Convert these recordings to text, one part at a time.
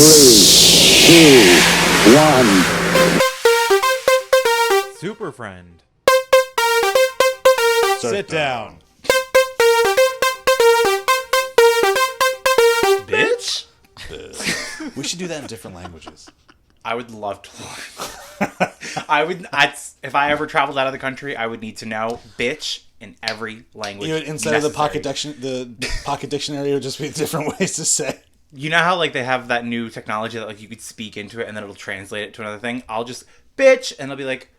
3, 2, 1. Superfriend. Sit down. Bitch? We should do that in different languages. I would love to learn. If I ever traveled out of the country, I would need to know bitch in every language. Instead of the pocket dictionary, it would just be different ways to say. You know how like they have that new technology that like you could speak into it and then it'll translate it to another thing? I'll just bitch and it'll be like,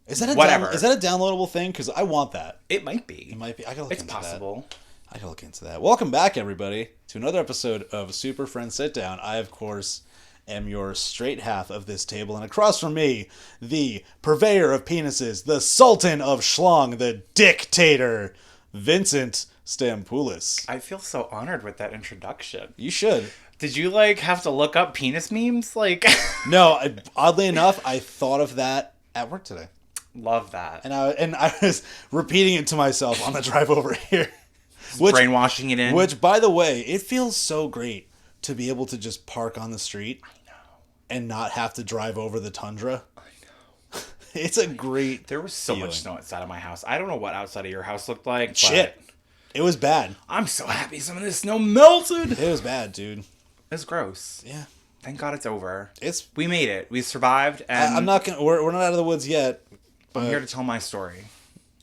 is that a whatever. Is that a downloadable thing? Because I want that. It might be. It might be. I gotta look it's into possible. That. I gotta look into that. Welcome back, everybody, to another episode of Super Friends Sit Down. I, of course, am your straight half of this table, and across from me, the purveyor of penises, the sultan of schlong, the dictator, Vincent Stampoulis. I feel so honored with that introduction. You should. Did you like have to look up penis memes? Like, no. Oddly enough, I thought of that at work today. Love that. And I was repeating it to myself on the drive over here. Brainwashing it in. Which, by the way, it feels so great to be able to just park on the street. I know. And not have to drive over the tundra. I know. It's a great There was so feeling. much snow outside of my house. I don't know what outside of your house looked like. Shit. It was bad. I'm so happy some of this snow melted. It was bad, dude. It's gross. Yeah. Thank God it's over. We made it. We survived. And I'm not gonna. We're not out of the woods yet. I'm here to tell my story.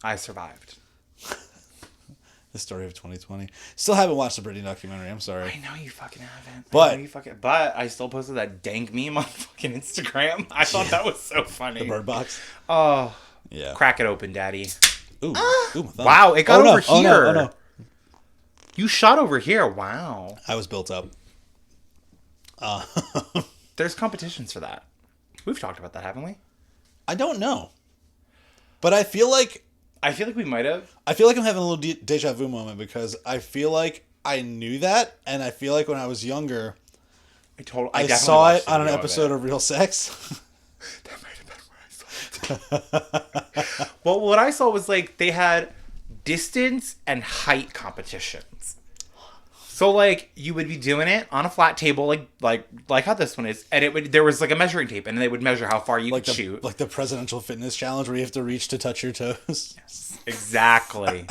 I survived. The story of 2020. Still haven't watched the Britney documentary. I'm sorry. I know you fucking haven't. But I still posted that dank meme on fucking Instagram. I thought that was so funny. The bird box. Oh. Yeah. Crack it open, daddy. Ooh. Ooh, my thumb. Wow, it got over here. Oh, no. Oh, no. You shot over here. Wow. I was built up. There's competitions for that. We've talked about that, haven't we? I don't know. But I feel like we might have. I feel like I'm having a little deja vu moment because I feel like I knew that, and I feel like when I was younger, I saw it on an episode of Real Sex. That might have been where I saw it. Well, what I saw was like they had distance and height competitions. So like you would be doing it on a flat table, like how this one is, and there was like a measuring tape, and they would measure how far you could shoot, like the presidential fitness challenge where you have to reach to touch your toes. Yes, exactly.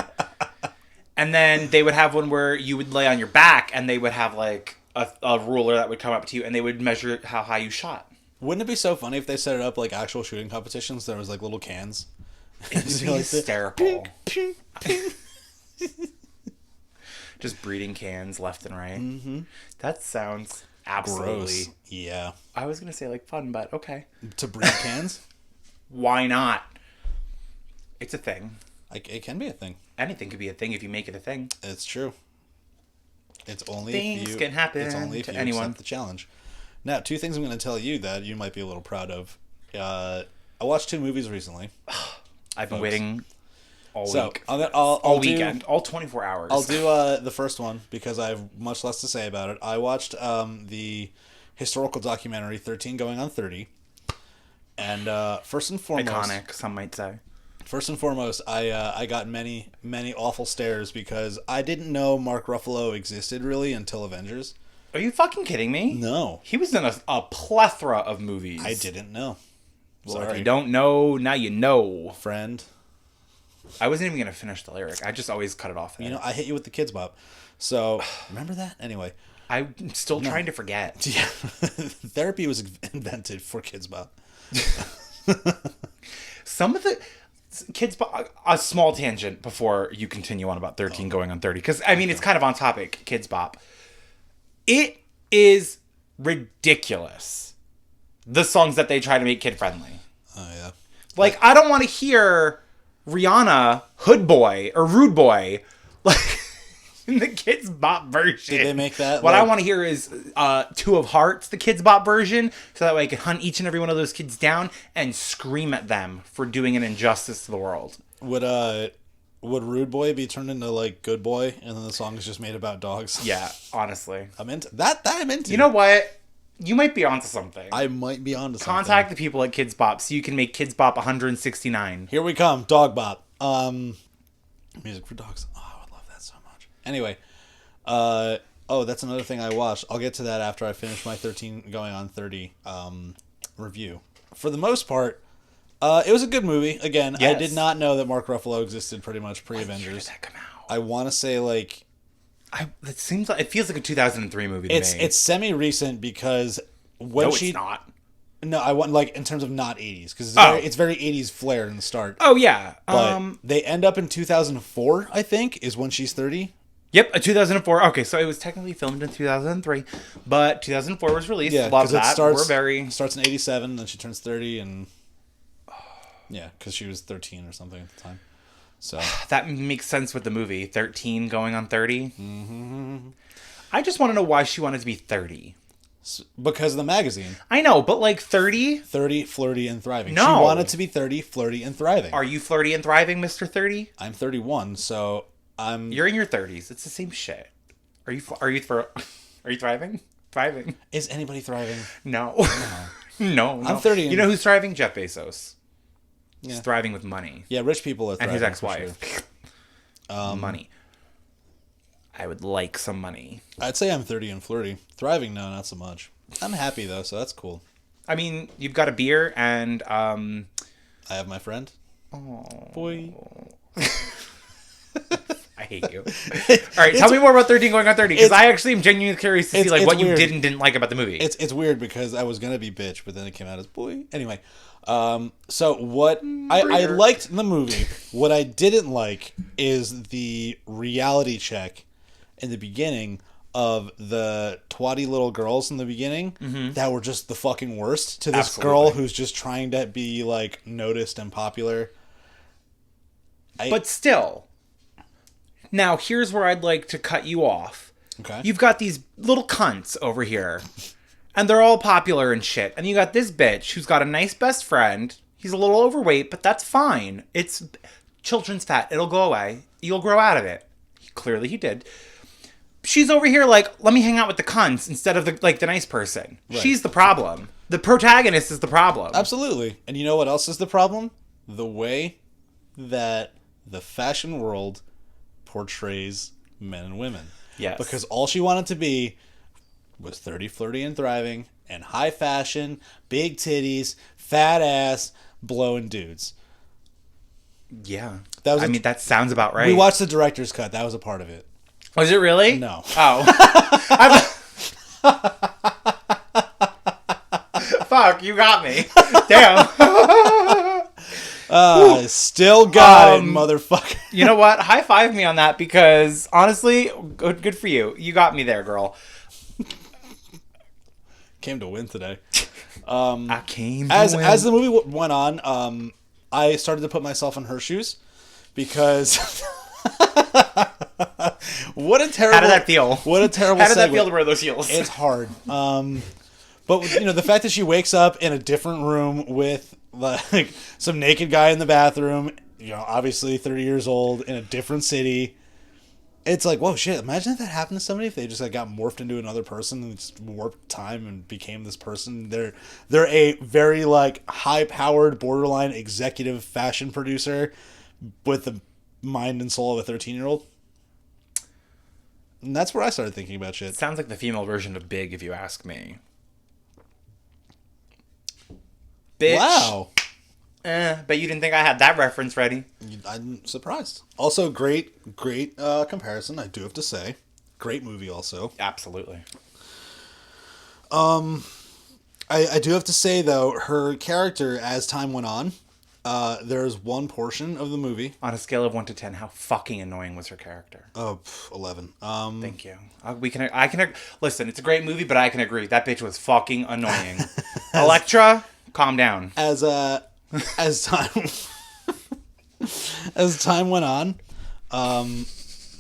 And then they would have one where you would lay on your back, and they would have like a ruler that would come up to you, and they would measure how high you shot. Wouldn't it be so funny if they set it up like actual shooting competitions? There was like little cans. It would be hysterical. Ping, ping, ping. Just breeding cans left and right. Mm-hmm. That sounds absolutely... gross. Yeah. I was going to say, like, fun, but okay. To breed cans? Why not? It's a thing. It can be a thing. Anything could be a thing if you make it a thing. It's true. It's only Things can happen it's only if to you anyone. accept the challenge. Now, 2 things I'm going to tell you that you might be a little proud of. I watched 2 movies recently. I've been waiting... all week. All weekend. All 24 hours. I'll do the first one because I have much less to say about it. I watched the historical documentary 13 Going on 30. And first and foremost... iconic, some might say. First and foremost, I got many, many awful stares because I didn't know Mark Ruffalo existed really until Avengers. Are you fucking kidding me? No. He was in a plethora of movies. I didn't know. Well, Sorry. if you don't know, now you know. Friend. I wasn't even going to finish the lyric. I just always cut it off there. You know, I hit you with the Kids Bop. So, remember that? Anyway. I'm still trying to forget. Yeah. Therapy was invented for Kids Bop. Some of the Kids Bop... A small tangent before you continue on about 13 Going on 30. Because, I mean, it's kind of on topic, Kids Bop. It is ridiculous. The songs that they try to make kid-friendly. Oh, yeah. Like, I don't want to hear... Rihanna, Hood Boy, or Rude Boy, like, in the Kids Bop version. Did they make that? What I want to hear is 2 of Hearts, the Kids Bop version, so that way I can hunt each and every one of those kids down and scream at them for doing an injustice to the world. Would Rude Boy be turned into, like, Good Boy, and then the song is just made about dogs? Yeah, honestly. I'm into that. I'm into. You know what? You might be onto something. I might be onto something. Contact the people at Kids Bop so you can make Kids Bop 169. Here we come, Dog Bop. Music for dogs. Oh, I would love that so much. Anyway, Oh, that's another thing I watched. I'll get to that after I finish my 13 going on 30 review. For the most part, it was a good movie. Again, I Yes. did not know that Mark Ruffalo existed pretty much pre-Avengers. When did that come out? I want to say like It feels like a 2003 movie to me. it's semi-recent because when No, she it's not. No, I want like in terms of not 80s because Oh. it's very 80s flair in the start. Oh yeah. But they end up in 2004, I think, is when she's 30. Yep, a 2004. Okay, so it was technically filmed in 2003, but 2004 was released. Yeah, Love because that. it starts We're very starts in 87, then she turns 30, and yeah, because she was 13 or something at the time. So that makes sense with the movie. 13 going on 30. Mm-hmm. I just want to know why she wanted to be 30. because of the magazine, I know, but like 30. 30, flirty, and thriving. No. She wanted to be 30, flirty, and thriving. Are you flirty and thriving, Mr. 30? I'm 31, so I'm. You're in your 30s. It's the same shit. Are you thriving? Thriving? Is anybody thriving? No. No. I'm 30 You know who's thriving? Jeff Bezos. He's Yeah. thriving with money. Yeah, rich people are And thriving. his for ex-wife. sure. Money. I would like some money. I'd say I'm 30 and flirty. Thriving, no, not so much. I'm happy though, so that's cool. I mean, you've got a beer and I have my friend. oh, Boy. I hate you. All right, tell me more about 13 going on 30 because I actually am genuinely curious to see like it's what you weird. did and didn't like about the movie. It's weird because I was gonna be bitch, but then it came out as boy. Anyway, so what I Breeder. liked in the movie, what I didn't like is the reality check in the beginning of the twatty little girls in the beginning that were just the fucking worst to this girl Absolutely. who's just trying to be like noticed and popular. But still, now here's where I'd like to cut you off. Okay. You've got these little cunts over here, and they're all popular and shit. And you got this bitch who's got a nice best friend. He's a little overweight, but that's fine. It's children's fat. It'll go away. You'll grow out of it. Clearly he did. She's over here like, let me hang out with the cunts instead of the nice person. Right. She's the problem. The protagonist is the problem. Absolutely. And you know what else is the problem? The way that the fashion world portrays men and women. Yes. Because all she wanted to be was 30, flirty, and thriving, and high fashion, big titties, fat ass, blowing dudes. Yeah. That was I mean, that sounds about right. We watched the director's cut. That was a part of it. Was it really? No. Oh. Fuck, you got me. Damn. Still got it, motherfucker. You know what? High five me on that because honestly, good for you. You got me there, girl. Came to win today. I came As the movie went on, I started to put myself in her shoes because what a terrible. How did that feel? What a terrible. How did that segue. feel to wear those heels? It's hard. But you know the fact that she wakes up in a different room with like some naked guy in the bathroom, you know, obviously 30 years old in a different city. It's like, whoa, shit! Imagine if that happened to somebody. If they just like got morphed into another person and just warped time and became this person. They're a very like high-powered, borderline executive fashion producer with the mind and soul of a 13-year-old. And that's where I started thinking about shit. Sounds like the female version of Big, if you ask me. Bitch. Wow. Bet you didn't think I had that reference ready. I'm surprised. Also, great comparison, I do have to say. Great movie also. Absolutely. I do have to say, though, her character, as time went on, there's one portion of the movie. On a scale of 1 to 10, how fucking annoying was her character? 11. Thank you. I can listen, it's a great movie, but I can agree. That bitch was fucking annoying. Electra, calm down. As time as time went on,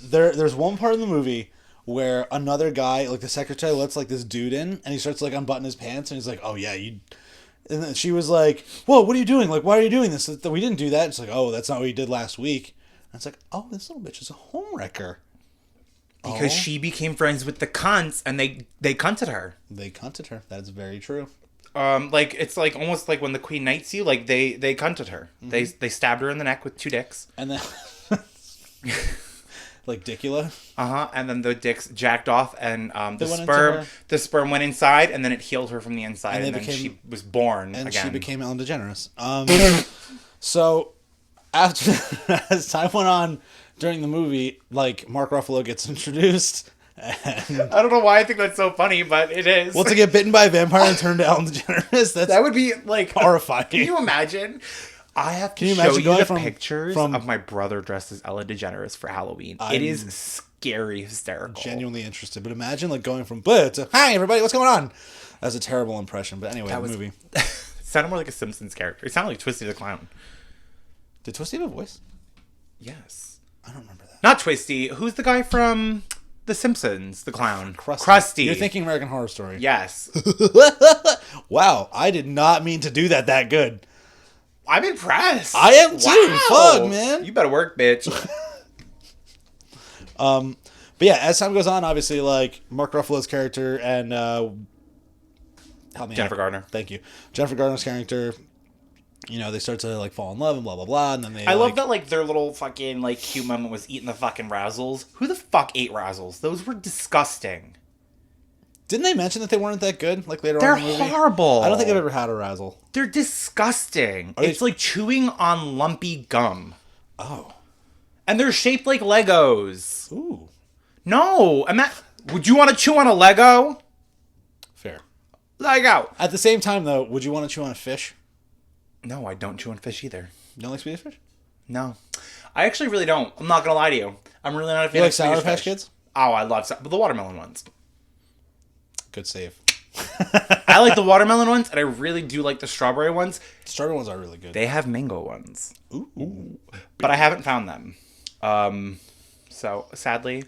there's one part of the movie where another guy, like the secretary, lets like this dude in, and he starts like unbuttoning his pants, and he's like, "Oh yeah, you." And then she was like, "Whoa, what are you doing? Like, why are you doing this? We didn't do that." It's like, "Oh, that's not what you did last week." And it's like, "Oh, this little bitch is a homewrecker." Because she became friends with the cunts, and they cunted her. They cunted her. That's very true. Like it's like almost like when the queen knights you, like they cunted her. Mm-hmm. They stabbed her in the neck with 2 dicks. And then Like Dicula. And then the dicks jacked off, and They went into her. the sperm went inside, and then it healed her from the inside, and then she was born And again. she became Ellen DeGeneres. So, after as time went on during the movie, like Mark Ruffalo gets introduced. And, I don't know why I think that's so funny, but it is. well, to get bitten by a vampire and turn to Ellen DeGeneres, that would be like horrifying. Can you imagine? I have to you show imagine you going the from- pictures from- of my brother dressed as Ellen DeGeneres for Halloween. It is scary, hysterical. Genuinely interested, but imagine like going from "Bleh" to "Hi everybody, what's going on?" That's a terrible impression, but anyway, the movie. It sounded more like a Simpsons character. It sounded like Twisty the Clown. Did Twisty have a voice? Yes. I don't remember that. Not Twisty. Who's the guy from The Simpsons? The clown. Krusty. You're thinking American Horror Story. Yes. Wow, I did not mean to do that good. I'm impressed. I am too. Fuck, man. You better work, bitch. But yeah, as time goes on, obviously, like Mark Ruffalo's character and help me Jennifer out. Garner. Thank you, Jennifer Garner's character. You know, they start to like fall in love and blah blah blah, and then they. I love that like their little fucking like cute moment was eating the fucking Razzles. Who the fuck ate Razzles? Those were disgusting. Didn't they mention that they weren't that good? Like later They're on in the movie? horrible. I don't think I've ever had a razzle. They're disgusting. Are they- It's like chewing on lumpy gum. Oh. And they're shaped like Legos. Ooh. No. Would you want to chew on a Lego? Fair. Lego. At the same time, though, would you want to chew on a fish? No, I don't chew on fish either. You don't like Swedish fish? No. I actually really don't. I'm not going to lie to you. I'm really not a fan You like of Sour Swedish Patch fish. Kids? Oh, I love but the watermelon ones. Good save. I like the watermelon ones, and I really do like the strawberry ones. Strawberry ones are really good. They have mango ones. Ooh. But I haven't found them. So, sadly,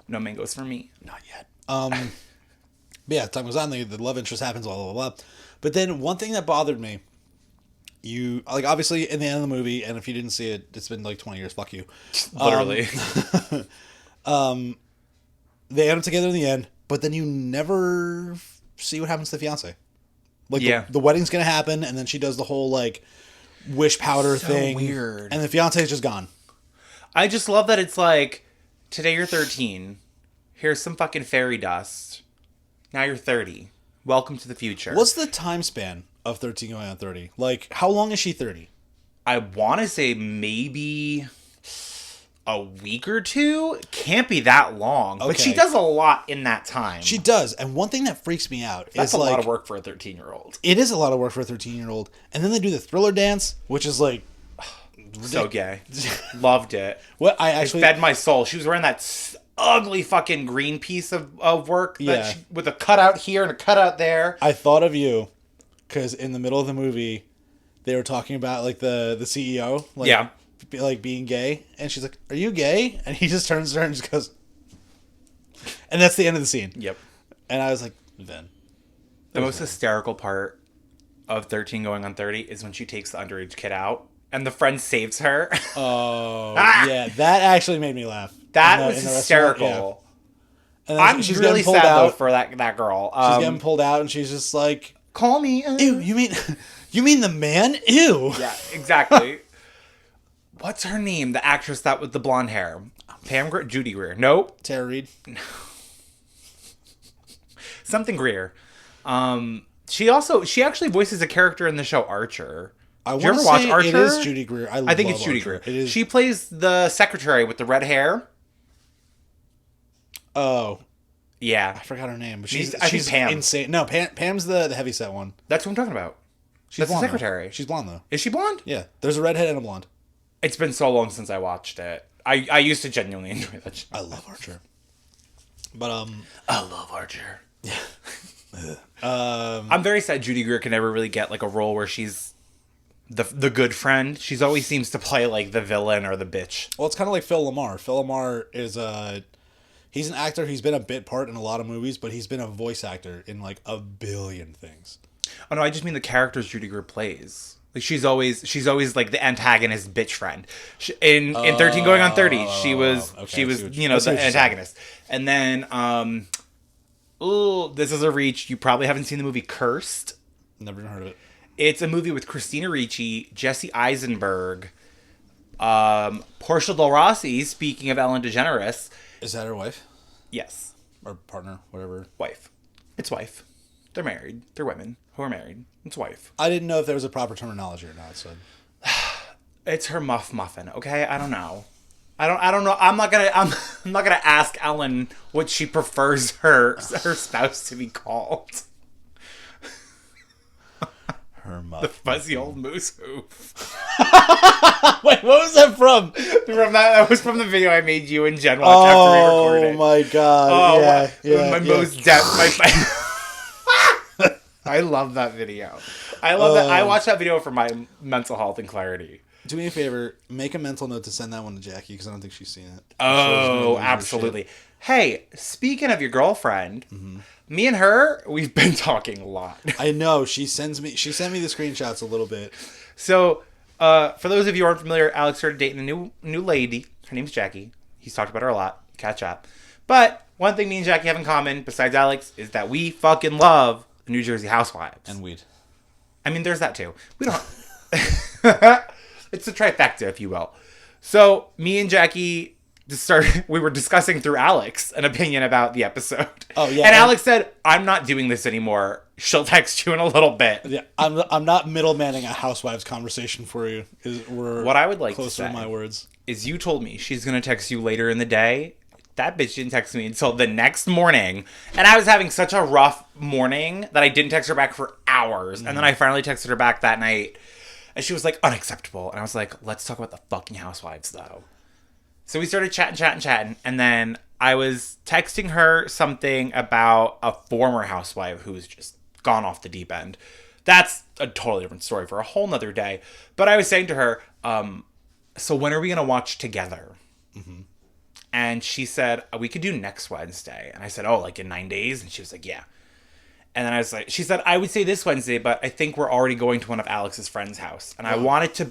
no mangoes for me. Not yet. But yeah, time goes on, the love interest happens, blah, blah, blah. But then one thing that bothered me, you, like, obviously in the end of the movie, and if you didn't see it, it's been like 20 years, fuck you. Literally. They end up together in the end, but then you never see what happens to the fiance. Like, Yeah. the wedding's going to happen, and then she does the whole, like, wish powder So thing. weird. And the fiance is just gone. I just love that it's like, today you're 13. Here's some fucking fairy dust. Now you're 30. Welcome to the future. What's the time span of 13 going on 30? Like, how long is she 30? I want to say maybe a week or two. Can't be that long. But she Okay. does a lot in that time. She does. And one thing that freaks me out That's is, a like, lot of work for a 13-year-old. it is a lot of work for a 13-year-old. And then they do the Thriller dance, which is, like, So gay. Loved it. what I It actually... fed my soul. She was wearing that ugly fucking green piece of work Yeah. with a cutout here and a cutout there. I thought of you because in the middle of the movie, they were talking about, like, the CEO. Like, Yeah. Like, being gay. And she's like, are you gay? And he just turns to her and just goes... And that's the end of the scene. Yep. And I was like, then. The most hysterical part of 13 going on 30 is when she takes the underage kid out and the friend saves her. Oh, Ah! yeah. That actually made me laugh. That In was the restaurant, hysterical. yeah. And then I'm she's really getting pulled sad though out. for that girl. She's getting pulled out, and she's just like, Call me. "Ew, you mean the man? Ew." Yeah, exactly. What's her name? The actress that with the blonde hair. Judy Greer. Nope. Tara Reid. Something Greer. She actually voices a character in the show Archer. I Did you want ever to watch say Archer? it is Judy Greer. I think it's love Judy Archer. Greer. It is. She plays the secretary with the red hair. Oh, Yeah. I forgot her name, but I think Pam. insane. No, Pam's the heavyset one. That's what I'm talking about. She's That's the blonde, though. secretary. She's blonde though. Is she blonde? Yeah, there's a redhead and a blonde. It's been so long since I watched it. I used to genuinely enjoy that show. I love Archer. But I love Archer. I'm very sad Judy Greer can never really get like a role where she's the good friend. She's always seems to play like the villain or the bitch. well, it's kind of like Phil Lamar. Phil Lamar is he's an actor. He's been a bit part in a lot of movies, but he's been a voice actor in like a billion things. Oh no, I just mean the characters Judy Greer plays. Like she's always like the antagonist bitch friend. In 13 going on 30, she was okay, I the see what you're saying. antagonist. And then this is a reach. You probably haven't seen the movie Cursed. Never even heard of it. It's a movie with Christina Ricci, Jesse Eisenberg, Portia Del Rossi, speaking of Ellen DeGeneres. Is that her wife? Yes. Or partner, whatever. Wife. It's wife. They're married. They're women who are married. It's wife. I didn't know if there was a proper terminology or not, so. It's her muffin, okay? I don't know. I don't know. I'm not gonna ask Ellen what she prefers her spouse to be called. Her muff. The fuzzy old moose hoof. Wait, what was that from? That was from the video I made you and Jen watch after we recorded. Oh my god! My most depth. I love that video. I love that. I watched that video for my mental health and clarity. Do me a favor, make a mental note to send that one to Jackie because I don't think she's seen it. Oh, absolutely. Hey, speaking of your girlfriend, me and her, we've been talking a lot. I know. She sent me the screenshots a little bit. So, for those of you who aren't familiar, Alex started dating a new lady. Her name's Jackie. He's talked about her a lot. Catch up. But one thing me and Jackie have in common, besides Alex, is that we fucking love the New Jersey Housewives. And weed. I mean, there's that too. We don't... It's a trifecta, if you will. So, me and Jackie we were discussing through Alex an opinion about the episode. Oh, yeah. And Alex said, I'm not doing this anymore. She'll text you in a little bit. Yeah, I'm not middlemaning a Housewives conversation for you. What I would like to say to my words is you told me she's going to text you later in the day. That bitch didn't text me until the next morning. And I was having such a rough morning that I didn't text her back for hours. And then I finally texted her back that night. And she was like, unacceptable. And I was like, let's talk about the fucking Housewives, though. So we started chatting. And then I was texting her something about a former housewife who's just gone off the deep end. That's a totally different story for a whole nother day. But I was saying to her, so when are we going to watch together? Mm-hmm. And she said, we could do next Wednesday. And I said, oh, like in 9 days? And she was like, yeah. And then I was like, she said, I would say this Wednesday, but I think we're already going to one of Alex's friend's house. And I wanted to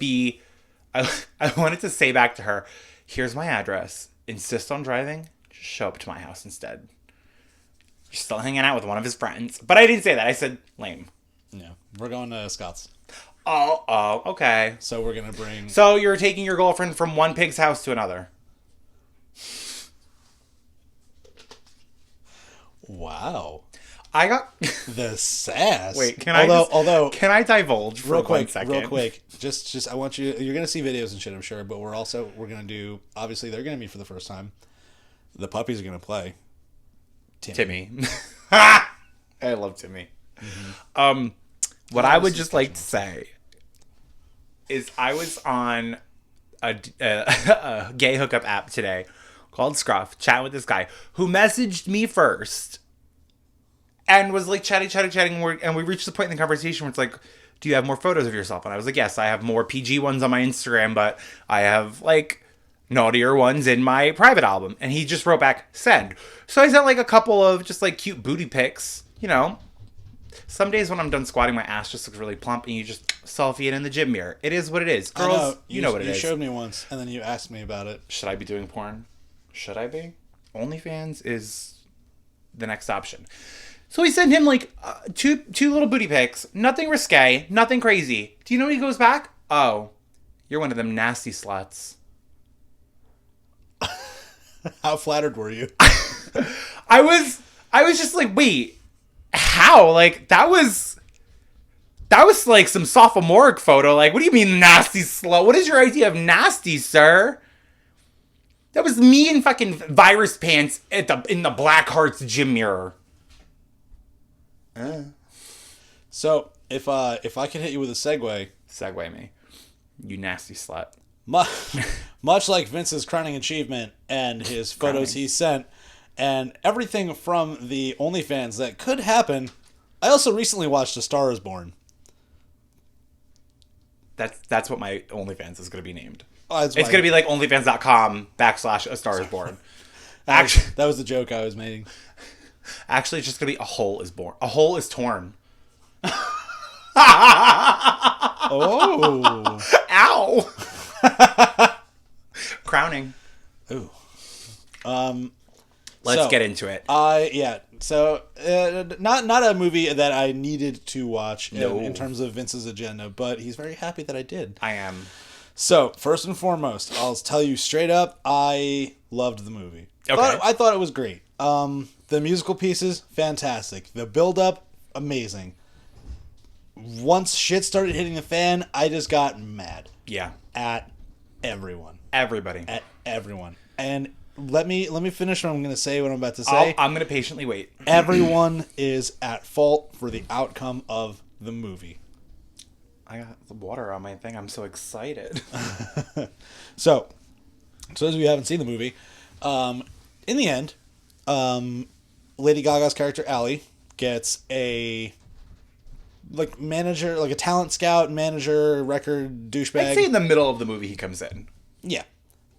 say back to her, here's my address. Insist on driving. Just show up to my house instead. You're still hanging out with one of his friends. But I didn't say that. I said, lame. Yeah. We're going to Scott's. Oh, okay. So we're going to bring... So you're taking your girlfriend from one pig's house to another. Wow. I got the sass. Wait, can I divulge for real quick, 1 second? Real quick. Just I want you're going to see videos and shit, I'm sure, but we're going to do, obviously they're going to meet for the first time. The puppies are going to play. Timmy. I love Timmy. Mm-hmm. What I would just like to say is I was on a gay hookup app today called Scruff, chatting with this guy who messaged me first and was like chatting, and we reached the point in the conversation where it's like, do you have more photos of yourself? And I was like, yes, I have more PG ones on my Instagram, but I have like naughtier ones in my private album. And he just wrote back, send. So I sent like a couple of just like cute booty pics, you know. Some days when I'm done squatting, my ass just looks really plump, and you just selfie it in the gym mirror. It is what it is. Girls, you know what it is. You showed me once, and then you asked me about it. Should I be doing porn? Should I be? OnlyFans is the next option. So we send him like two little booty pics. Nothing risque. Nothing crazy. Do you know when he goes back? Oh, you're one of them nasty sluts. How flattered were you? I was just like, wait, how? Like, that was like some sophomoric photo. Like, what do you mean nasty slut? What is your idea of nasty, sir? That was me in fucking virus pants in the Black Hearts gym mirror. So, if I could hit you with a segue me, you nasty slut. Much like Vince's crowning achievement and his photos he sent, and everything from the OnlyFans that could happen, I also recently watched A Star Is Born. That's what my OnlyFans is going to be named. It's going to be like onlyfans.com/A Star Is Born. Actually, that was the joke I was making. Actually, it's just going to be A Hole Is Born. A Hole Is Torn. Oh. Ow. Crowning. Ooh. Let's get into it. So not a movie that I needed to watch No. in terms of Vince's agenda, but he's very happy that I did. I am. So, first and foremost, I'll tell you straight up, I loved the movie. Okay. I thought it was great. The musical pieces, fantastic. The build-up, amazing. Once shit started hitting the fan, I just got mad. Yeah. At everyone. Everybody. At everyone. And let me finish what I'm going to say, what I'm about to say. I'm going to patiently wait. Everyone is at fault for the outcome of the movie. I got the water on my thing. I'm so excited. So as we haven't seen the movie, in the end, Lady Gaga's character Allie gets a manager, like a talent scout, manager, record douchebag. I'd say in the middle of the movie he comes in. Yeah,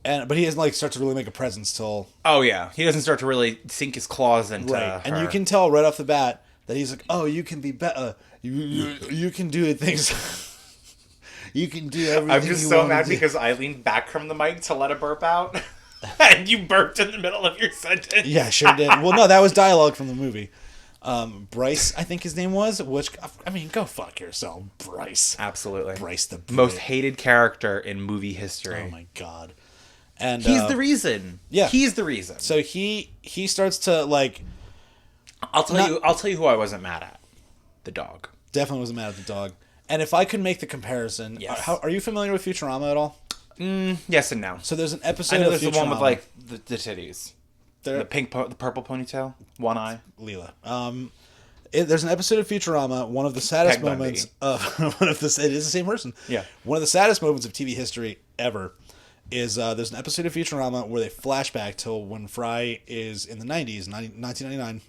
but he doesn't start to really make a presence till. Oh yeah, he doesn't start to really sink his claws into her. And you can tell right off the bat that he's like, oh, you can be better. You can do things. You can do everything. I'm just so mad because I leaned back from the mic to let a burp out, and you burped in the middle of your sentence. Yeah, sure did. Well, no, that was dialogue from the movie. Bryce, I think his name was. Which, I mean, go fuck yourself, Bryce. Absolutely, Bryce the most hated character in movie history. Oh my god. And he's the reason. Yeah, he's the reason. So he starts to like. I'll tell you who I wasn't mad at. The dog. Definitely wasn't mad at the dog. And if I could make the comparison, yes. Are you familiar with Futurama at all? Yes and no. So there's an episode. I know of there's Futurama. the one with like the titties, the purple ponytail, one eye. Leela. There's an episode of Futurama. One of the saddest moments of it is the same person. Yeah. One of the saddest moments of TV history ever is there's an episode of Futurama where they flash back to when Fry is in the 90s, 1999.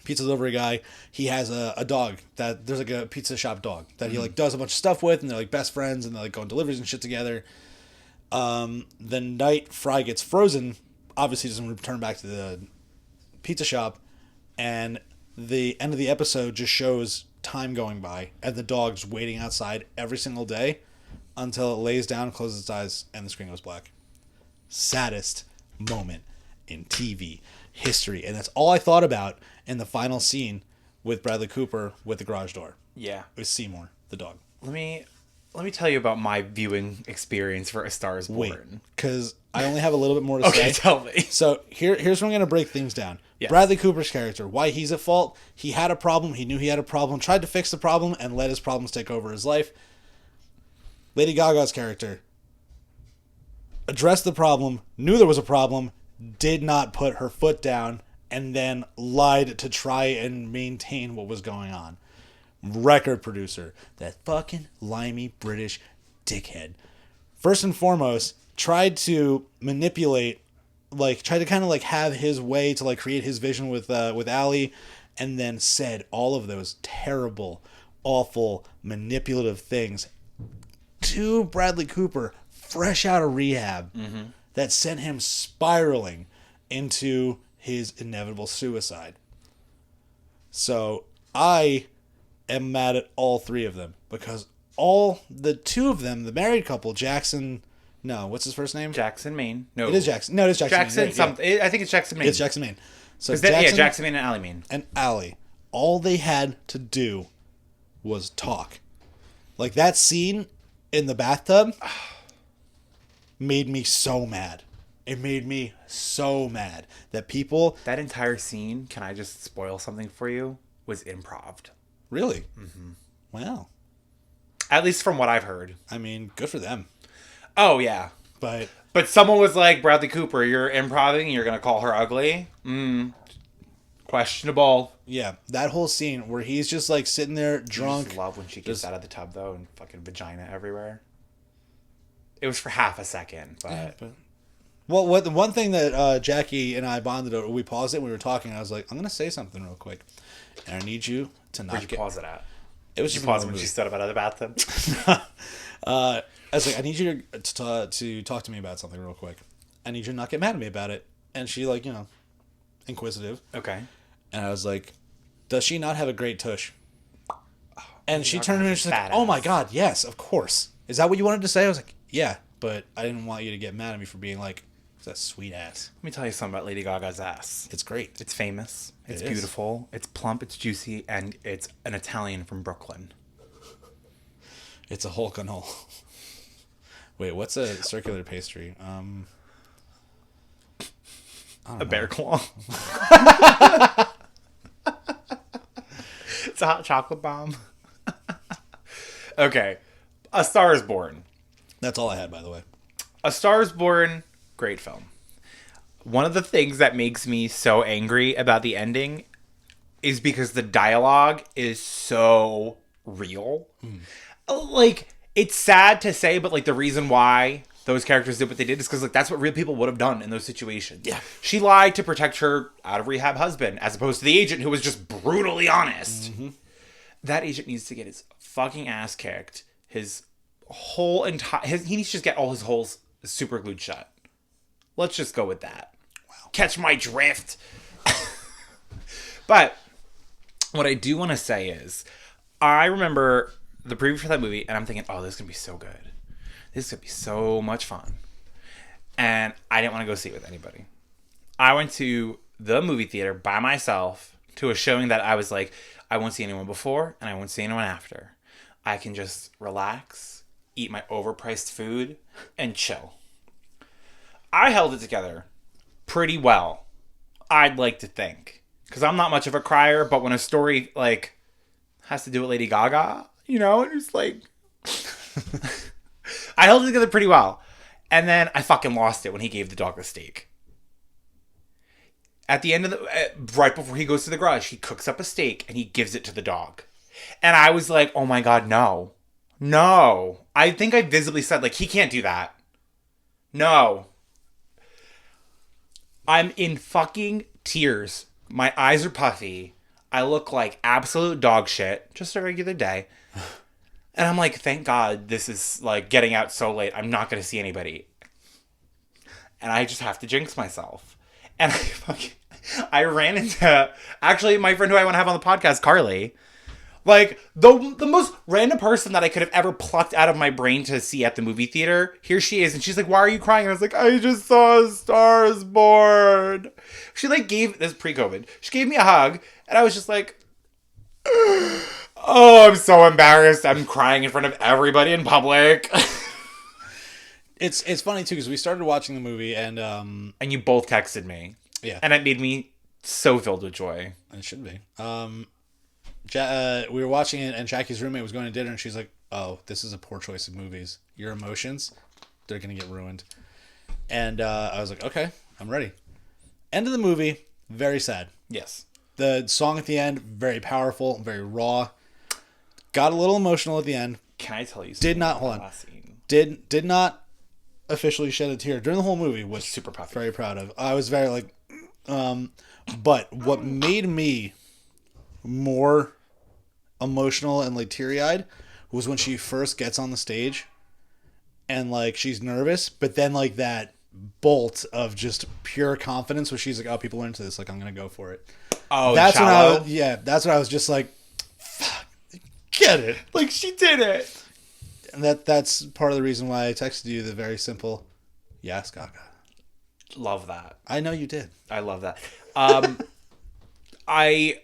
Pizza delivery guy. He has a dog that there's like a pizza shop dog that he like does a bunch of stuff with, and they're like best friends, and they like go on deliveries and shit together. The night Fry gets frozen, obviously doesn't return back to the pizza shop, and the end of the episode just shows time going by and the dog's waiting outside every single day until it lays down, closes its eyes, and the screen goes black. Saddest moment in TV history, and that's all I thought about in the final scene with Bradley Cooper with the garage door. Yeah, it was Seymour the dog. Let me tell you about my viewing experience for A Star Is Born. Wait, because I only have a little bit more to say. Okay, tell me. So here's where I'm going to break things down. Yes. Bradley Cooper's character, why he's at fault. He had a problem. He knew he had a problem. Tried to fix the problem and let his problems take over his life. Lady Gaga's character addressed the problem, knew there was a problem, did not put her foot down, and then lied to try and maintain what was going on. Record producer, that fucking limey British dickhead. First and foremost, tried to manipulate, tried to kind of have his way to create his vision with Allie, and then said all of those terrible, awful, manipulative things to Bradley Cooper, fresh out of rehab, that sent him spiraling into his inevitable suicide. So I am mad at all three of them because the two of them, the married couple, Jackson, no, what's his first name? Jackson Maine. No, it is Jackson. No, it is Jackson. Jackson. Maine. I think it's Jackson Maine. It's Jackson Maine. So Jackson Maine and Allie Maine. And Allie, all they had to do was talk. Like that scene in the bathtub made me so mad. It made me so mad that people... That entire scene, can I just spoil something for you, was improv'd. Really? Wow. At least from what I've heard. I mean, good for them. Oh, yeah. But someone was like, Bradley Cooper, you're improving, you're going to call her ugly? Questionable. Yeah, that whole scene where he's just sitting there drunk. I just love when she gets out of the tub, though, and fucking vagina everywhere. It was for half a second, but... Yeah, Well, the one thing that Jackie and I bonded over, we paused it when we were talking, and I was like, I'm going to say something real quick. And I need you to not Where'd you pause it at? It was just pause when she stood up out of the bathtub. I was like, I need you to talk to me about something real quick. I need you to not get mad at me about it. And she inquisitive. Okay. And I was like, does she not have a great tush? And she turned to me and she's like, oh my God, yes, of course. Is that what you wanted to say? I was like, yeah, but I didn't want you to get mad at me for being like, that sweet ass. Let me tell you something about Lady Gaga's ass. It's great. It's famous. It's beautiful. It's plump. It's juicy. And it's an Italian from Brooklyn. It's a Hulk and all. Wait, what's a circular pastry? A bear claw. It's a hot chocolate bomb. Okay. A Star is Born. That's all I had, by the way. A Star is Born, great film. One of the things that makes me so angry about the ending is because the dialogue is so real. Like, it's sad to say, but like the reason why those characters did what they did is because like that's what real people would have done in those situations. Yeah. She lied to protect her out of rehab husband, as opposed to the agent who was just brutally honest. That agent needs to get his fucking ass kicked. His whole entire... he needs to just get all his holes super glued shut. Let's just go with that. Wow. Catch my drift. But what I do want to say is, I remember the preview for that movie, and I'm thinking, oh, this is going to be so good. This is going to be so much fun. And I didn't want to go see it with anybody. I went to the movie theater by myself to a showing that I was like, I won't see anyone before, and I won't see anyone after. I can just relax, eat my overpriced food, and chill. I held it together pretty well, I'd like to think. Because I'm not much of a crier, but when a story, like, has to do with Lady Gaga, you know, it's like... I held it together pretty well. And then I fucking lost it when he gave the dog the steak. At the end of the... right before he goes to the garage, he cooks up a steak and he gives it to the dog. And I was like, oh my God, no. No. I think I visibly said, like, he can't do that. No. I'm in fucking tears. My eyes are puffy. I look like absolute dog shit. Just a regular day. And I'm like, thank God this is, like, getting out so late. I'm not going to see anybody. And I just have to jinx myself. And I ran into, actually, my friend who I want to have on the podcast, Carly. Like, the most random person that I could have ever plucked out of my brain to see at the movie theater. Here she is. And she's like, why are you crying? And I was like, I just saw A Star is Born. She, like, gave, this is pre-COVID. She gave me a hug. And I was just like, oh, I'm so embarrassed. I'm crying in front of everybody in public. It's funny, too, because we started watching the movie and... and you both texted me. Yeah. And it made me so filled with joy. It should be. We were watching it, and Jackie's roommate was going to dinner, and she's like, oh, this is a poor choice of movies. Your emotions, they're going to get ruined. And I was like, okay, I'm ready. End of the movie, very sad. Yes. The song at the end, very powerful, very raw. Got a little emotional at the end. Can I tell you something? Did not, hold on. Did not officially shed a tear during the whole movie, which super puffy. Very proud of. I was very like, but what made me more emotional and like teary-eyed was when she first gets on the stage and like she's nervous, but then like that bolt of just pure confidence where she's like, oh, people are into this, like I'm gonna go for it. Oh, that's when Shallow? that's when I was just like, fuck, get it, like she did it. And that's part of the reason why I texted you the very simple yes, Gaga. Love that. I know you did. I love that. I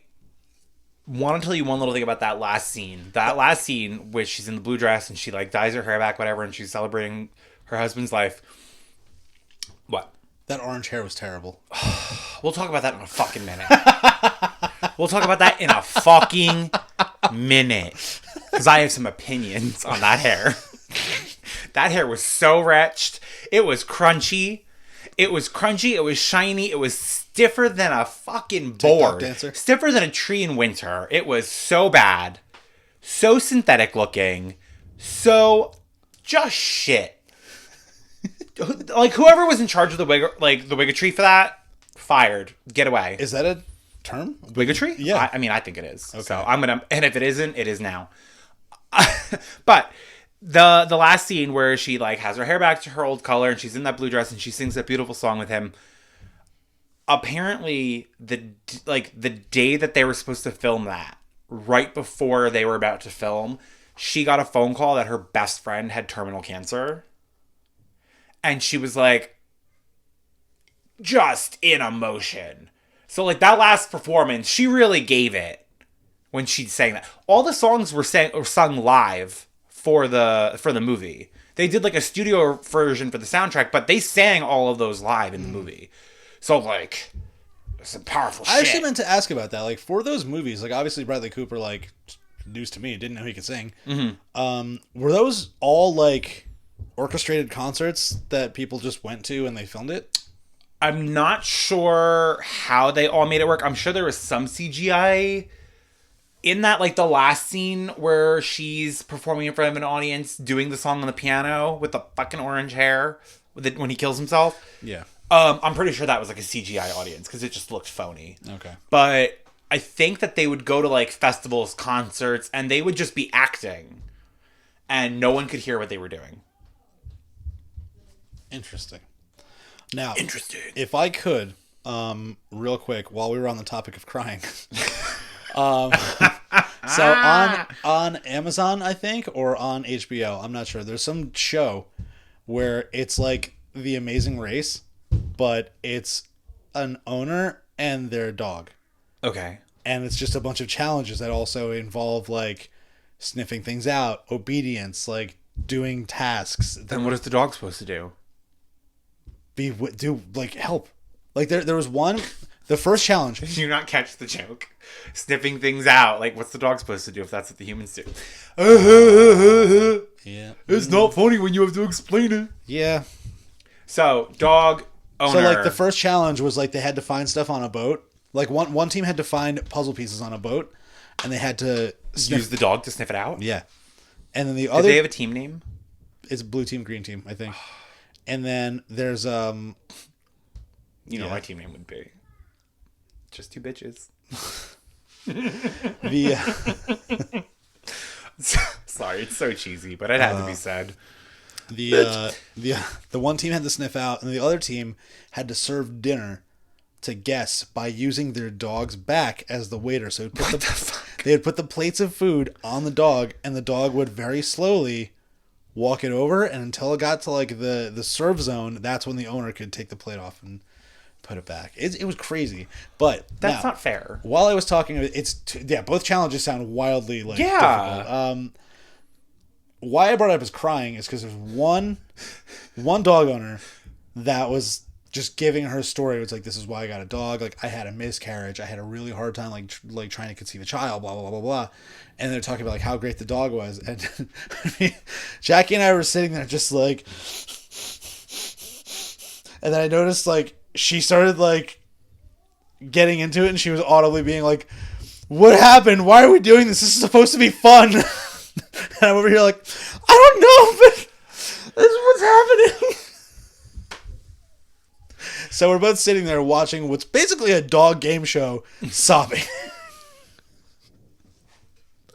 want to tell you one little thing about that last scene. That last scene, which she's in the blue dress and she like dyes her hair back, whatever, and she's celebrating her husband's life. What? That orange hair was terrible. We'll talk about that in a fucking minute. We'll talk about that in a fucking minute. Because I have some opinions on that hair. That hair was so wretched. It was crunchy. It was shiny. It was stiffer than a fucking board. Dancer. Stiffer than a tree in winter. It was so bad. So synthetic looking. So just shit. Like whoever was in charge of the wiggetry for that, fired. Get away. Is that a term? Wiggetry? Yeah. I mean, I think it is. Okay. So I'm gonna, and if it isn't, it is now. But the last scene where she like has her hair back to her old color and she's in that blue dress and she sings that beautiful song with him. Apparently, the day that they were supposed to film that, right before they were about to film, she got a phone call that her best friend had terminal cancer. And she was like, just in emotion. So like that last performance, she really gave it when she sang that. All the songs were sung live for the movie. They did like a studio version for the soundtrack, but they sang all of those live in the movie. So like, some powerful shit. I actually meant to ask about that. Like, for those movies, like obviously Bradley Cooper, like, news to me, didn't know he could sing. Were those all like orchestrated concerts that people just went to and they filmed it? I'm not sure how they all made it work. I'm sure there was some CGI in that, like the last scene where she's performing in front of an audience doing the song on the piano with the fucking orange hair when he kills himself. Yeah. I'm pretty sure that was like a CGI audience because it just looked phony. Okay. But I think that they would go to like festivals, concerts, and they would just be acting. And no one could hear what they were doing. Interesting. Now, Interesting. If I could, real quick, while we were on the topic of crying, so on Amazon, I think, or on HBO, I'm not sure. There's some show where it's like The Amazing Race, but it's an owner and their dog. Okay. And it's just a bunch of challenges that also involve like sniffing things out, obedience, like doing tasks. Then what is the dog supposed to do? Do like help. Like there was one, the first challenge. Did you not catch the joke? Sniffing things out. Like, what's the dog supposed to do if that's what the humans do? Yeah. It's not funny when you have to explain it. Yeah. So, dog owner. So like the first challenge was like they had to find stuff on a boat. Like one team had to find puzzle pieces on a boat, and they had to use the dog to sniff it out? Yeah. And then the Did other... they have a team name? It's blue team, green team, I think. And then there's... You know my team name would be. Just two bitches. Sorry, it's so cheesy, but it had to be said. The one team had to sniff out, and the other team had to serve dinner to guests by using their dog's back as the waiter. So they would put the plates of food on the dog, and the dog would very slowly walk it over, and until it got to like the serve zone, that's when the owner could take the plate off and put it back. It was crazy, but that's not fair. While I was talking, both challenges sound wildly like difficult. Why I brought it up as crying is because there's one dog owner that was just giving her story. It was like, this is why I got a dog. Like, I had a miscarriage. I had a really hard time, like trying to conceive a child, blah, blah, blah, blah, blah. And they're talking about, like, how great the dog was. And I mean, Jackie and I were sitting there just, like... And then I noticed, like, she started, like, getting into it, and she was audibly being like, what happened? Why are we doing this? This is supposed to be fun. And I'm over here like, I don't know, but this is what's happening. So we're both sitting there watching what's basically a dog game show, sobbing.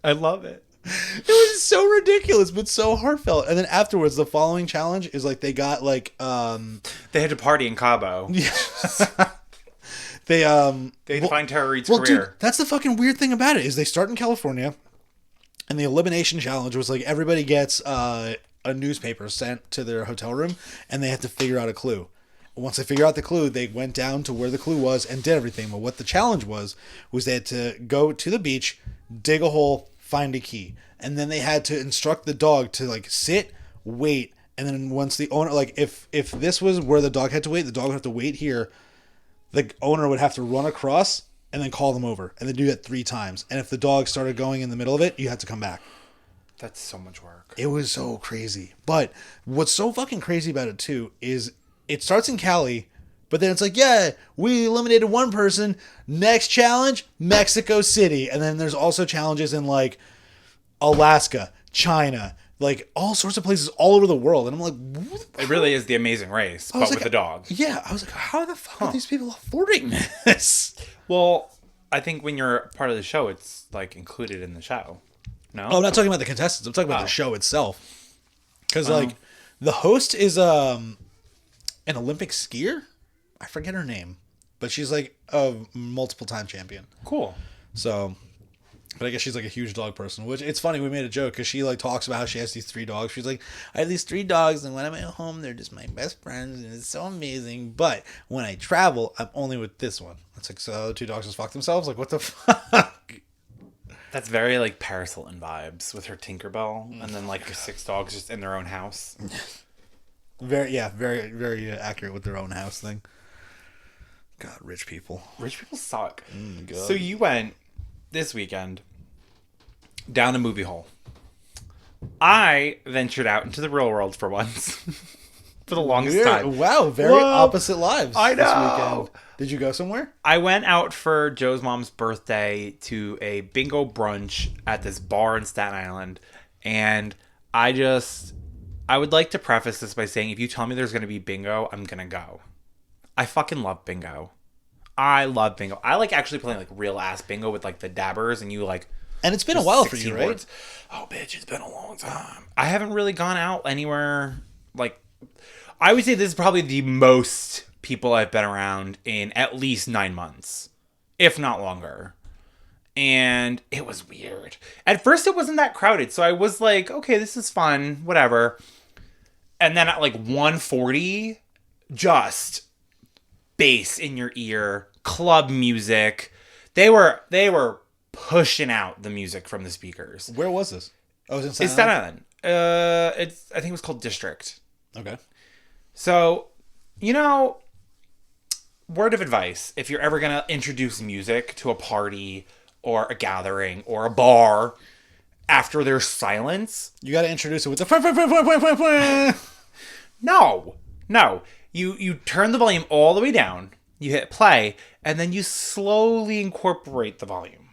I love it. It was so ridiculous, but so heartfelt. And then afterwards, the following challenge is like they got like... They had to party in Cabo. Yeah. They had to find Tara Reid's career. Dude, that's the fucking weird thing about it, is they start in California, and the elimination challenge was like everybody gets a newspaper sent to their hotel room, and they have to figure out a clue. Once they figure out the clue, they went down to where the clue was and did everything. But what the challenge was they had to go to the beach, dig a hole, find a key. And then they had to instruct the dog to like sit, wait, and then once the owner, like if this was where the dog had to wait, the dog would have to wait here. The owner would have to run across and then call them over. And they do that 3 times. And if the dog started going in the middle of it, you had to come back. That's so much work. It was so crazy. But what's so fucking crazy about it too is it starts in Cali, but then it's like, yeah, we eliminated one person. Next challenge, Mexico City. And then there's also challenges in like Alaska, China, like all sorts of places all over the world. And I'm like, it really is The Amazing Race, but with a dog. Yeah. I was like, how the fuck are these people affording this? Well, I think when you're part of the show, it's like included in the show. No? Oh, I'm not talking about the contestants. I'm talking about the show itself. Because like the host is an Olympic skier? I forget her name. But she's like a multiple time champion. Cool. So, but I guess she's like a huge dog person, which it's funny. We made a joke because she like talks about how she has these 3 dogs. She's like, I have these 3 dogs, and when I'm at home, they're just my best friends, and it's so amazing. But when I travel, I'm only with this one. It's like, so the other 2 dogs just fuck themselves? Like, what the fuck? That's very like Paris Hilton vibes with her Tinkerbell, and then like her 6 dogs just in their own house. Very, very accurate with their own house thing. God, rich people. Rich people suck. God. So you went this weekend down a movie hole. I ventured out into the real world for once. For the longest time. Wow, very opposite lives. I know. This weekend. Did you go somewhere? I went out for Joe's mom's birthday to a bingo brunch at this bar in Staten Island. And I would like to preface this by saying, if you tell me there's going to be bingo, I'm going to go. I fucking love bingo. I love bingo. I like actually playing like real ass bingo with like the dabbers and you like. And it's been a while for you, right? Words. Oh, bitch, it's been a long time. I haven't really gone out anywhere. Like, I would say this is probably the most people I've been around in at least 9 months, if not longer. And it was weird. At first, it wasn't that crowded, so I was like, okay, this is fun, whatever. And then at like 1:40, just bass in your ear, club music. They were pushing out the music from the speakers. Where was this? Oh, it was in It's Staten Island. I think it was called District. Okay. So, word of advice, if you're ever going to introduce music to a party or a gathering or a bar after there's silence. You got to introduce it with the... No. You turn the volume all the way down, you hit play, and then you slowly incorporate the volume.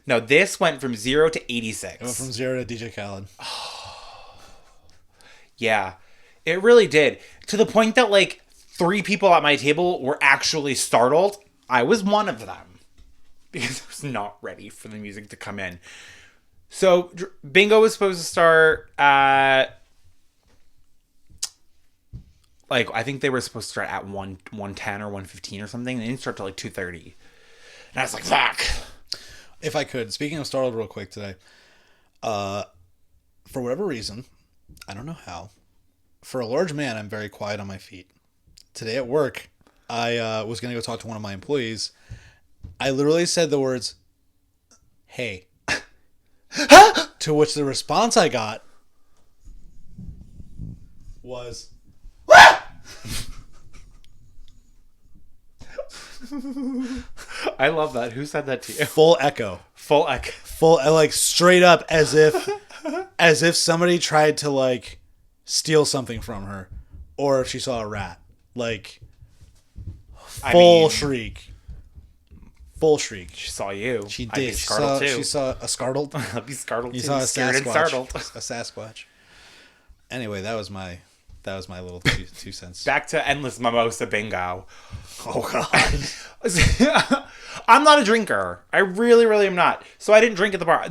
Now, this went from 0 to 86. It went from 0 to DJ Khaled. Yeah, it really did. To the point that, like, 3 people at my table were actually startled. I was one of them. Because I was not ready for the music to come in. So, bingo was supposed to start at... Like, I think they were supposed to start at 1:10 or 1:15 or something. They didn't start till like 2:30. And I was like, fuck. If I could, speaking of startled real quick today, for whatever reason, I don't know how, for a large man, I'm very quiet on my feet. Today at work, I was going to go talk to one of my employees. I literally said the words, "Hey." To which the response I got was... I love that. Who said that to you? Full echo. Full echo. Full, like, straight up as if somebody tried to, like, steal something from her, or if she saw a rat. Like, full shriek. Full shriek. She saw you. She I'd be did. startled too. She saw a startled. I'd be startled You too. saw a Scared and Sasquatch. startled. A Sasquatch. Anyway, that was my little two cents. Back to endless mimosa bingo. Oh God. I'm not a drinker. I really, really am not. So I didn't drink at the bar.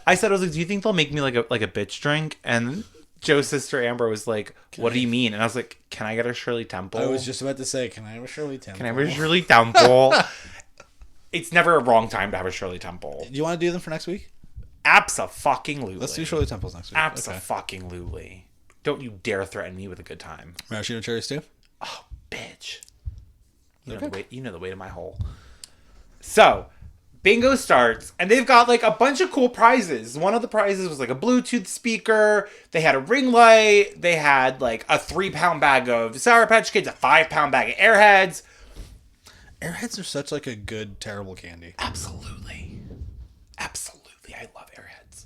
I said, do you think they'll make me like a bitch drink? And Joe's sister Amber was like, what do you mean? And I was like, can I get a Shirley Temple? I was just about to say, can I have a Shirley Temple? Can I have a Shirley Temple? It's never a wrong time to have a Shirley Temple. Do you want to do them for next week? Abso-fucking-lutely. Let's do Shirley Temples next week. Abso-fucking-lutely. Don't you dare threaten me with a good time. Maraschino cherries too? Oh, bitch. You know the weight of my hole. So, bingo starts, and they've got like a bunch of cool prizes. One of the prizes was like a Bluetooth speaker. They had a ring light. They had like a 3-pound bag of Sour Patch Kids, a 5-pound bag of Airheads. Airheads are such like a good, terrible candy. Absolutely. I love Airheads.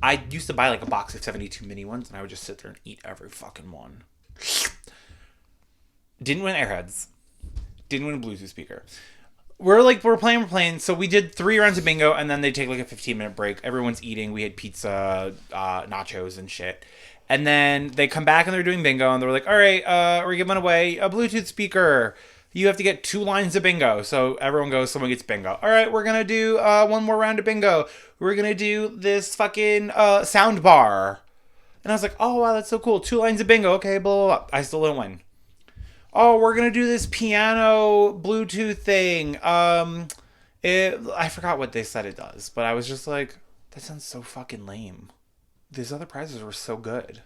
I used to buy like a box of 72 mini ones, and I would just sit there and eat every fucking one. Didn't win Airheads. Didn't win a Bluetooth speaker. We're playing. So we did 3 rounds of bingo, and then they take like a 15-minute break. Everyone's eating. We had pizza, nachos, and shit. And then they come back and they're doing bingo, and they're like, all right, we're giving away a Bluetooth speaker. You have to get 2 lines of bingo. So everyone goes, someone gets bingo. All right, we're going to do 1 more round of bingo. We're going to do this fucking sound bar. And I was like, oh, wow, that's so cool. 2 lines of bingo. Okay, blah, blah, blah. I still didn't win. Oh, we're going to do this piano Bluetooth thing. I forgot what they said it does. But I was just like, that sounds so fucking lame. These other prizes were so good.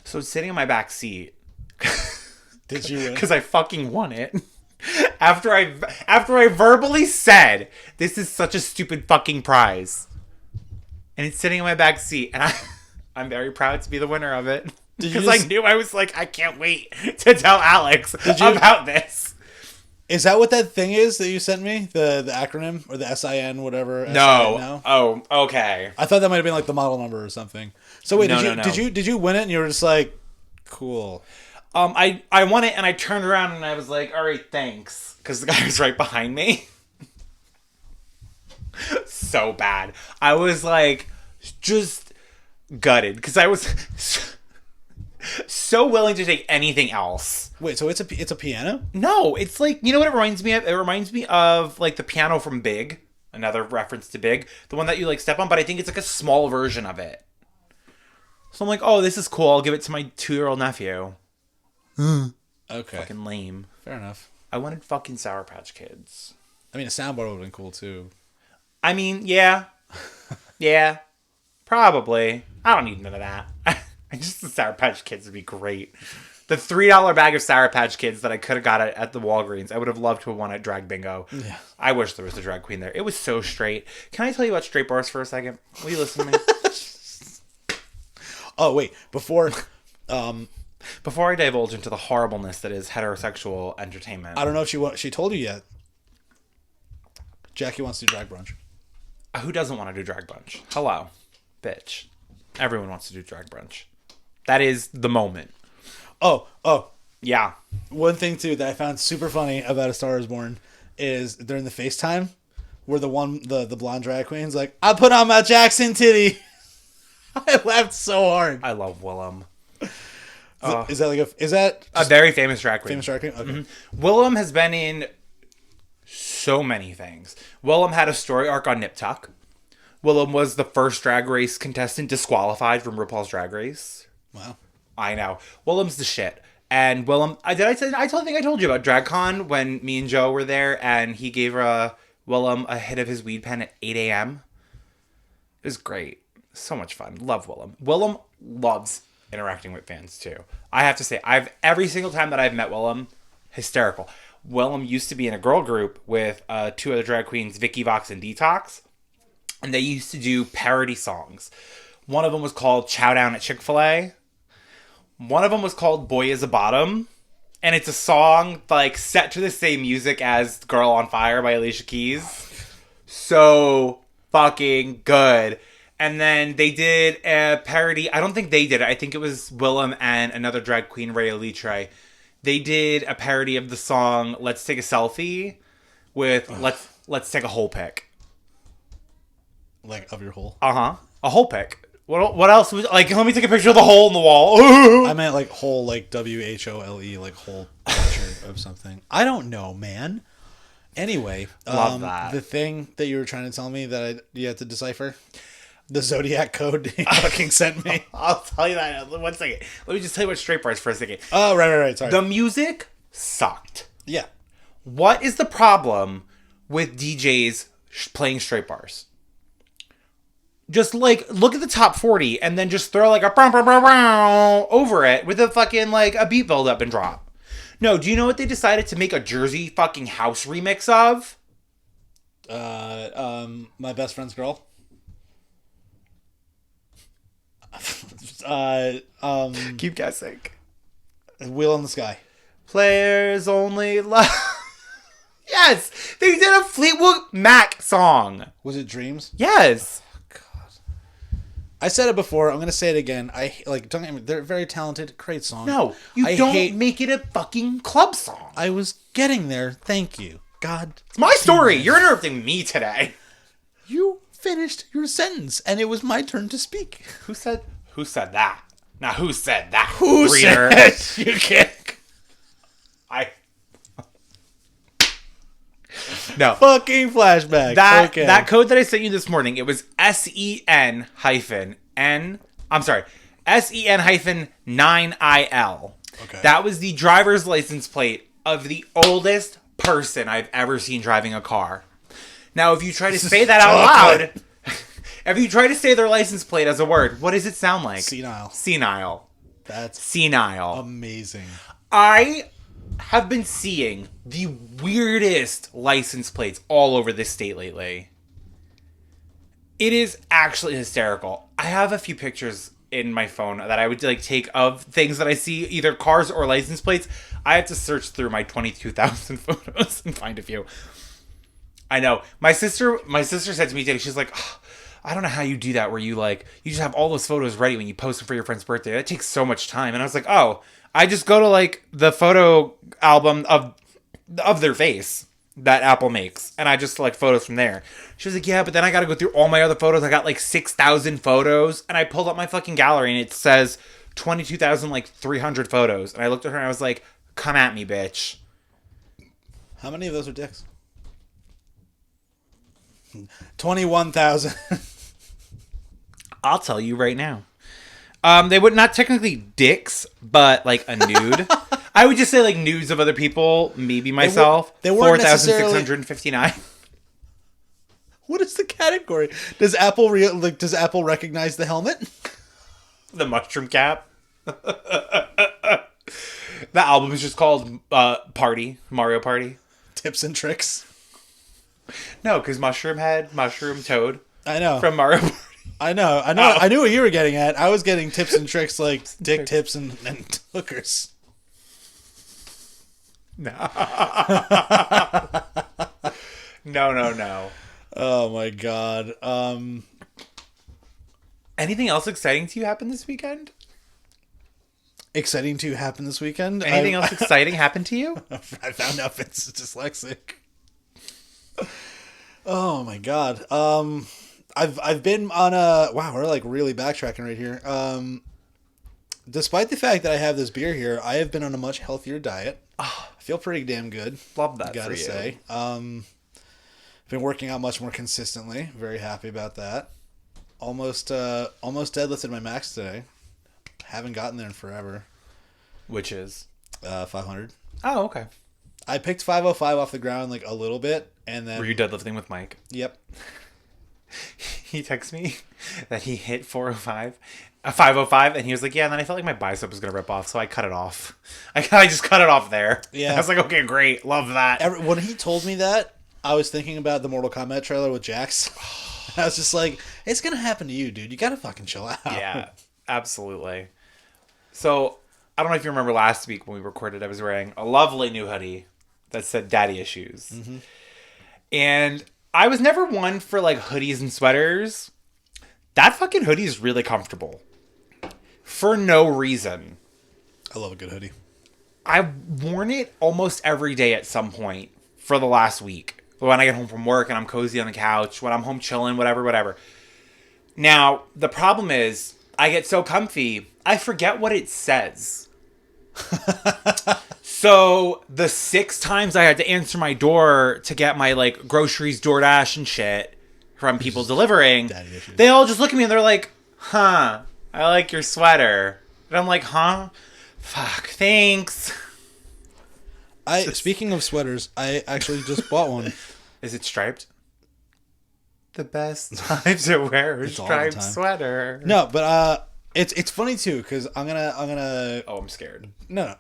So it's sitting in my back seat. Did you win? Because I fucking won it. After I verbally said, this is such a stupid fucking prize. And it's sitting in my back seat. And I'm very proud to be the winner of it. Because I knew I was like, I can't wait to tell Alex about this. Is that what that thing is that you sent me? The acronym? Or the SIN, whatever? No. No? Oh, okay. I thought that might have been like the model number or something. So wait, No. did you win it and you were just like, cool. I won it and I turned around and I was like, all right, thanks. Because the guy was right behind me. So bad. I was like, just gutted. Because I was so willing to take anything else. Wait, so it's a piano? No, it's like, you know what it reminds me of? It reminds me of like the piano from Big. Another reference to Big. The one that you like step on, but I think it's like a small version of it. So I'm like, oh, this is cool. I'll give it to my 2-year-old nephew. Okay. Fucking lame. Fair enough. I wanted fucking Sour Patch Kids. I mean, a soundboard would have been cool too. I mean, yeah. Yeah. Probably. I don't need none of that. Just the Sour Patch Kids would be great. The $3 bag of Sour Patch Kids that I could have got at the Walgreens, I would have loved to have won at Drag Bingo. Yeah. I wish there was a drag queen there. It was so straight. Can I tell you about straight bars for a second? Will you listen to me? Oh, wait. Before I divulge into the horribleness that is heterosexual entertainment. I don't know if she told you yet. Jackie wants to do drag brunch. Who doesn't want to do drag brunch? Hello. Bitch. Everyone wants to do drag brunch. That is the moment. Oh. Yeah. One thing, too, that I found super funny about A Star Is Born is during the FaceTime where the blonde drag queen's like, I put on my Jackson titty. I laughed so hard. I love Willem. Is that a very famous drag queen? Famous drag queen? Okay. Mm-hmm. Willem has been in so many things. Willem had a story arc on Nip Tuck. Willem was the first Drag Race contestant disqualified from RuPaul's Drag Race. Wow. I know. Willem's the shit. And Willem, I think I told you about DragCon when me and Joe were there and he gave Willem a hit of his weed pen at 8 a.m. It was great. So much fun. Love Willem. Willem loves interacting with fans too. I have to say, every single time that I've met Willem, hysterical. Willem used to be in a girl group with 2 other drag queens, Vicky Vox and Detox. And they used to do parody songs. One of them was called Chow Down at Chick-fil-A. One of them was called Boy Is a Bottom. And it's a song like set to the same music as Girl on Fire by Alicia Keys. So fucking good. And then they did a parody. I don't think they did it. I think it was Willem and another drag queen, Ray Alitre. They did a parody of the song Let's Take a Selfie with Let's Take a Hole Pic. Like, of your hole? Uh-huh. A hole pic. What else? Like, let me take a picture of the hole in the wall. I meant, like, hole, like, WHOLE, like, hole picture of something. I don't know, man. Anyway. Love that. The thing that you were trying to tell me that you had to decipher? The Zodiac code you fucking sent me. I'll tell you that in 1 second. Let me just tell you about straight bars for a second. Oh, right. Sorry. The music sucked. Yeah. What is the problem with DJs playing straight bars? Just, like, look at the top 40 and then just throw, like, a over it with a fucking, like, a beat build up and drop. No, do you know what they decided to make a Jersey fucking house remix of? My Best Friend's Girl. Keep guessing. Wheel in the Sky. Players only love. Yes, they did a Fleetwood Mac song. Was it Dreams? Yes. I said it before. I'm gonna say it again. Don't get me. They're very talented. Great song. No, you don't make it a fucking club song. I was getting there. Thank you. God, it's my story. You're interrupting me today. You finished your sentence, and it was my turn to speak. Who said that? Now, who said that? Who reader? Said you can't? No. Fucking flashback. That code that I sent you this morning, it was SEN-9IL. Okay. That was the driver's license plate of the oldest person I've ever seen driving a car. Now, if you try to say that out loud, if you try to say their license plate as a word, what does it sound like? Senile. Senile. That's senile. Amazing. I have been seeing the weirdest license plates all over this state lately. It is actually hysterical. I have a few pictures in my phone that I would like take of things that I see, either cars or license plates. I have to search through my 22,000 photos and find a few. I know. My sister said to me today, she's like, oh, I don't know how you do that, where you just have all those photos ready when you post them for your friend's birthday. That takes so much time. And I was like, oh, I just go to like the photo album of their face that Apple makes, and I just select photos from there. She was like, yeah, but then I gotta go through all my other photos. I got like 6,000 photos, and I pulled up my fucking gallery, and it says 22,300 photos. And I looked at her, and I was like, come at me, bitch. How many of those are dicks? 21,000. I'll tell you right now. They would not technically dicks, but like a nude. I would just say like nudes of other people, maybe myself. They weren't 4,659. What is the category? Does Apple recognize the helmet? The mushroom cap. The album is just called Mario Party. Tips and tricks. No, because Mushroom Head, Mushroom Toad. I know. From Mario Party. I know. Oh. I knew what you were getting at. I was getting tips and tricks like dick tips and hookers. No. No. Oh my god. Anything else exciting to you happen this weekend? Exciting to happen this weekend? Anything else exciting happen to you? I found out Vince is dyslexic. Oh my god. I've been on a wow, we're like really backtracking right here. Despite the fact that I have this beer here, I have been on a much healthier diet. I feel pretty damn good. Love that. Gotta for you. say. Been working out much more consistently. Very happy about that. Almost deadlifted my max today. Haven't gotten there in forever. Which is 500. Oh, okay. I picked 505 off the ground like a little bit, and then Were you deadlifting with Mike? Yep. He texted me that he hit 505, and he was like, yeah, and then I felt like my bicep was going to rip off, so I cut it off. I just cut it off there. Yeah. I was like, okay, great. Love that. When he told me that, I was thinking about the Mortal Kombat trailer with Jax. I was just like, it's going to happen to you, dude. You got to fucking chill out. Yeah, absolutely. So, I don't know if you remember last week when we recorded, I was wearing a lovely new hoodie that said Daddy Issues. Mm-hmm. And I was never one for like hoodies and sweaters. That fucking hoodie is really comfortable. For no reason. I love a good hoodie. I've worn it almost every day at some point for the last week. When I get home from work and I'm cozy on the couch, when I'm home chilling, whatever. Now, the problem is, I get so comfy, I forget what it says. So, the 6 times I had to answer my door to get my, like, groceries, DoorDash and shit from people delivering, they all just look at me and they're like, huh, I like your sweater. And I'm like, huh? Fuck, thanks. Speaking of sweaters, I actually just bought one. Is it striped? The best time to wear a striped sweater. No, but it's funny too, because I'm gonna. Oh, I'm scared. No.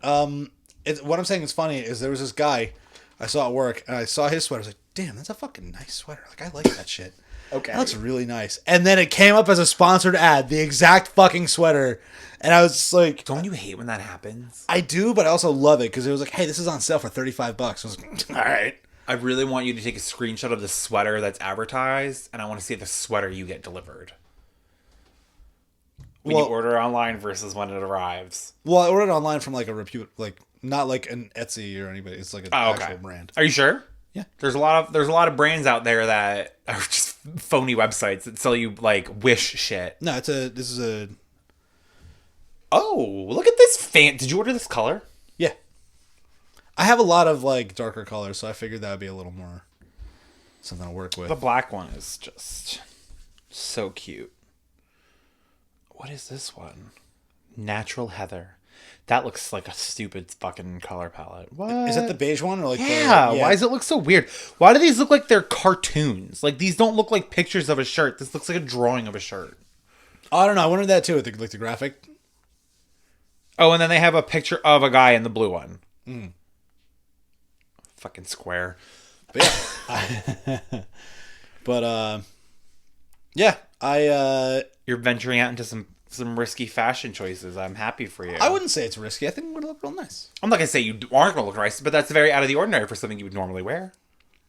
What I'm saying is funny is there was this guy I saw at work, and I saw his sweater. I was like, damn, that's a fucking nice sweater. Like, I like that shit. Okay. That looks really nice. And then it came up as a sponsored ad, the exact fucking sweater. And I was just like... Don't you hate when that happens? I do, but I also love it, because it was like, hey, this is on sale for $35. I was like, all right. I really want you to take a screenshot of the sweater that's advertised, and I want to see the sweater you get delivered. When you order online versus when it arrives. Well, I ordered online from like a not like an Etsy or anybody. It's like an actual brand. Are you sure? Yeah. There's a lot of brands out there that are just phony websites that sell you like Wish shit. No, this is a. Oh, look at this Did you order this color? Yeah. I have a lot of like darker colors, so I figured that would be a little more something to work with. The black one is just so cute. What is this one? Natural Heather. That looks like a stupid fucking color palette. What? Is it the beige one or like yeah, why does it look so weird? Why do these look like they're cartoons? Like these don't look like pictures of a shirt. This looks like a drawing of a shirt. I don't know. I wondered that too with the graphic. Oh, and then they have a picture of a guy in the blue one. Fucking square. But yeah, You're venturing out into some risky fashion choices. I'm happy for you. I wouldn't say it's risky. I think it would look real nice. I'm not gonna say you aren't gonna look nice, but that's very out of the ordinary for something you would normally wear.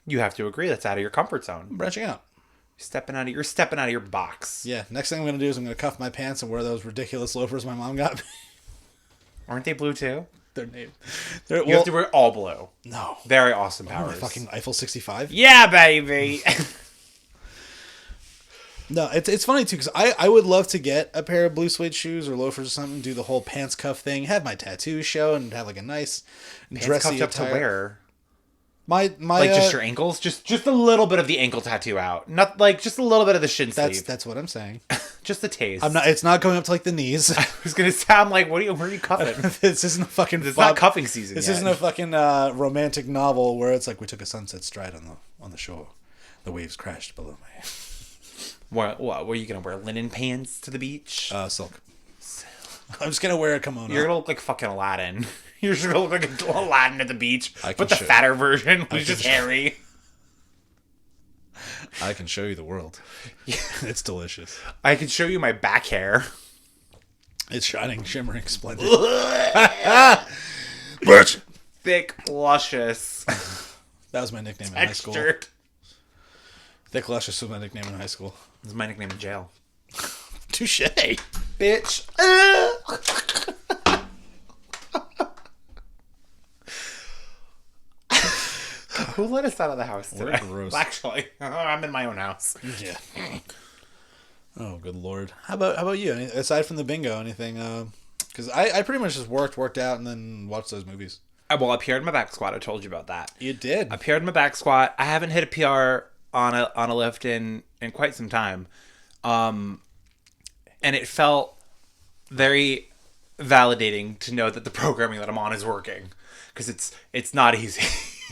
You have to agree that's out of your comfort zone. I'm branching out. You're stepping out of your box. Yeah, next thing I'm going to do is I'm going to cuff my pants and wear those ridiculous loafers my mom got me. Aren't they blue too? Their name. You have to wear all blue. No. Very awesome Oh, powers. fucking Eiffel 65? Yeah, baby. No, it's funny too, because I would love to get a pair of blue suede shoes or loafers or something, do the whole pants cuff thing, have my tattoo show, and have like a nice dressy cuffed up to attire. where? My Like just your ankles? Just a little bit of the ankle tattoo out. Not like just a little bit of the shin sleeve. That's what I'm saying. Just a taste. It's not going up to like the knees. I was gonna sound like, where are you cuffing? This isn't a fucking It's not cuffing season This yet. isn't a fucking romantic novel where it's like we took a sunset stride on the shore. The waves crashed below my head. What were you gonna wear? Linen pants to the beach? Silk. I'm just gonna wear a kimono. You're gonna look like fucking Aladdin. You're just gonna look like Aladdin at the beach, I can but the show- fatter version, who's can just show- hairy. I can show you the world. It's delicious. I can show you my back hair. It's shining, shimmering, splendid. Bitch. Thick, luscious, That was my nickname in high school. textured. Thick Luscious was my nickname in high school. This is my nickname in jail. Touche. Bitch. Who let us out of the house We're today? gross. Actually, I'm in my own house. Yeah. Oh, good lord. How about you? Aside from the bingo, anything? Because I pretty much just worked out, and then watched those movies. Well, I PR'd my back squat. I told you about that. You did. I PR'd my back squat. I haven't hit a PR on a lift in quite some time, and it felt very validating to know that the programming that I'm on is working, because it's not easy.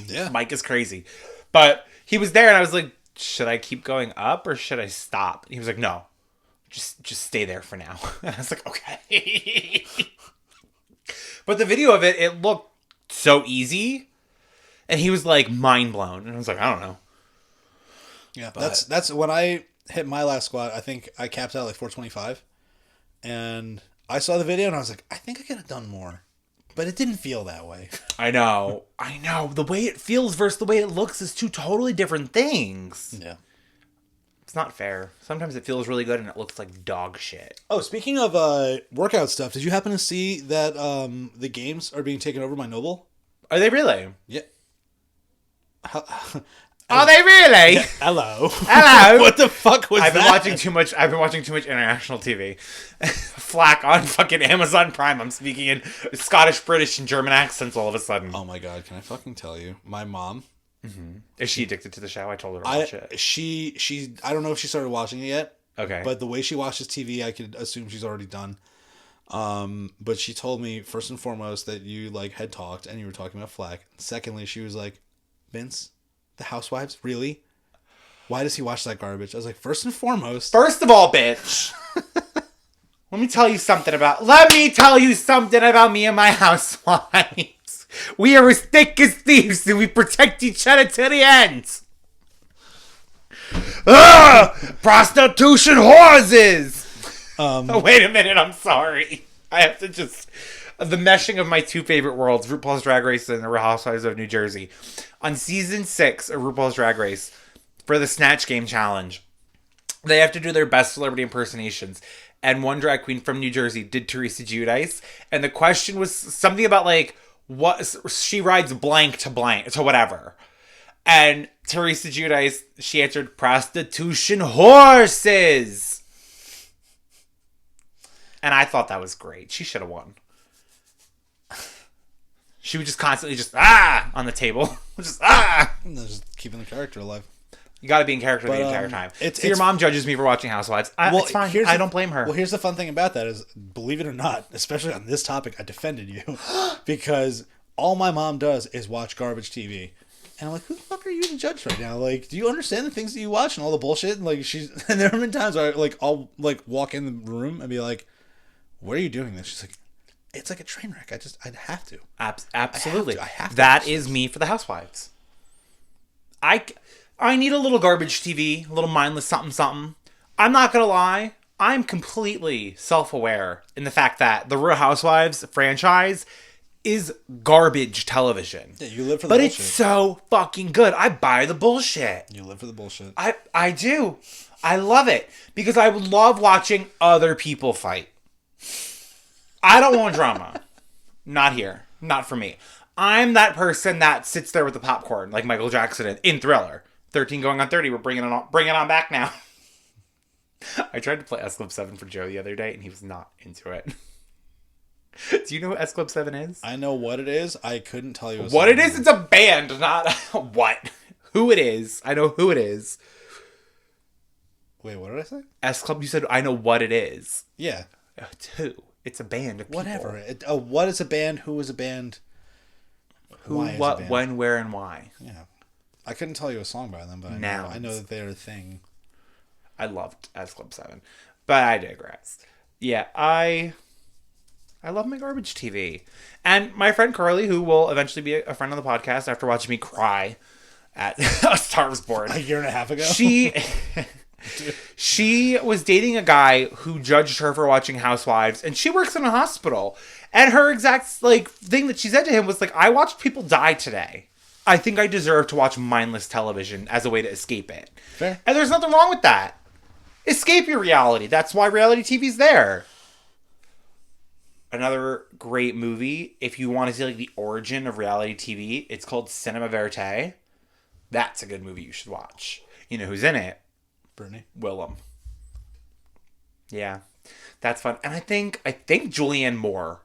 Yeah. Mike is crazy, but he was there, and I was like, should I keep going up or should I stop? He was like, no, just stay there for now. And I was like, okay. But the video of it looked so easy, and he was like mind blown, and I was like, I don't know. Yeah, that's when I hit my last squat. I think I capped out like 425, and I saw the video and I was like, I think I could have done more, but it didn't feel that way. I know. The way it feels versus the way it looks is two totally different things. Yeah. It's not fair. Sometimes it feels really good and it looks like dog shit. Oh, speaking of workout stuff, did you happen to see that the games are being taken over by Noble? Are they really? Yeah. Are they really? Hello. Hello. What the fuck was I've been that? watching too much. I've been watching too much international TV. Flack on fucking Amazon Prime. I'm speaking in Scottish, British, and German accents all of a sudden. Oh my god! Can I fucking tell you? My mom. Is she addicted to the show? I told her to watch it. She. I don't know if she started watching it yet. Okay. But the way she watches TV, I could assume she's already done. But she told me first and foremost that you like had talked and you were talking about Flack. Secondly, she was like, Vince, the Housewives, really? Why does he watch that garbage? I was like, first and foremost. First of all, bitch. Let me tell you something about me and my housewives. We are as thick as thieves and we protect each other to the end. Prostitution horses. Oh, wait a minute, I'm sorry. I have to just... The meshing of my two favorite worlds, RuPaul's Drag Race and the Real Housewives of New Jersey. On season 6 of RuPaul's Drag Race, for the Snatch Game Challenge, they have to do their best celebrity impersonations. And one drag queen from New Jersey did Teresa Giudice. And the question was something about like, what she rides blank to whatever. And Teresa Giudice, she answered, prostitution horses. And I thought that was great. She should have won. She would just constantly on the table. Just Just keeping the character alive. You got to be in character the entire time. So your mom judges me for watching Housewives. It's fine. I don't blame her. Well, here's the fun thing about that is, believe it or not, especially on this topic, I defended you. Because all my mom does is watch garbage TV. And I'm like, who the fuck are you to judge right now? Like, do you understand the things that you watch and all the bullshit? And like, and there have been times where I'll walk in the room and be like, why are you doing this? She's like, it's like a train wreck. I'd have to. Absolutely. I have to That watch is me for the Housewives. I need a little garbage TV, a little mindless something something. I'm not gonna lie. I'm completely self-aware in the fact that the Real Housewives franchise is garbage television. Yeah, you live for the but bullshit. It's so fucking good. I buy the bullshit. You live for the bullshit. I do. I love it because I love watching other people fight. I don't want drama. Not here. Not for me. I'm that person that sits there with the popcorn like Michael Jackson in Thriller. 13 going on 30. We're bringing it on back now. I tried to play S Club 7 for Joe the other day and he was not into it. Do you know what S Club 7 is? I know what it is. I couldn't tell you what it is. It's a band, not what. Who it is. I know who it is. Wait, what did I say? S Club, you said I know what it is. Yeah. It's who? It's a band of people. Whatever. What is a band? Who is a band? Who, why is what, a band? when, where, and why. Yeah. I couldn't tell you a song by them, but I know that they're a thing. I loved S Club 7. But I digress. Yeah, I love my garbage TV. And my friend Carly, who will eventually be a friend on the podcast after watching me cry at A Star Is Born. A year and a half ago? She was dating a guy who judged her for watching Housewives, and she works in a hospital. And her exact thing that she said to him was like, I watched people die today. I think I deserve to watch mindless television as a way to escape it. Fair. And there's nothing wrong with that. Escape your reality. That's why reality TV's there. Another great movie, if you want to see the origin of reality TV, it's called Cinema Verite. That's a good movie you should watch. You know who's in it? Brittany. Willem. Yeah. That's fun. And I think Julianne Moore.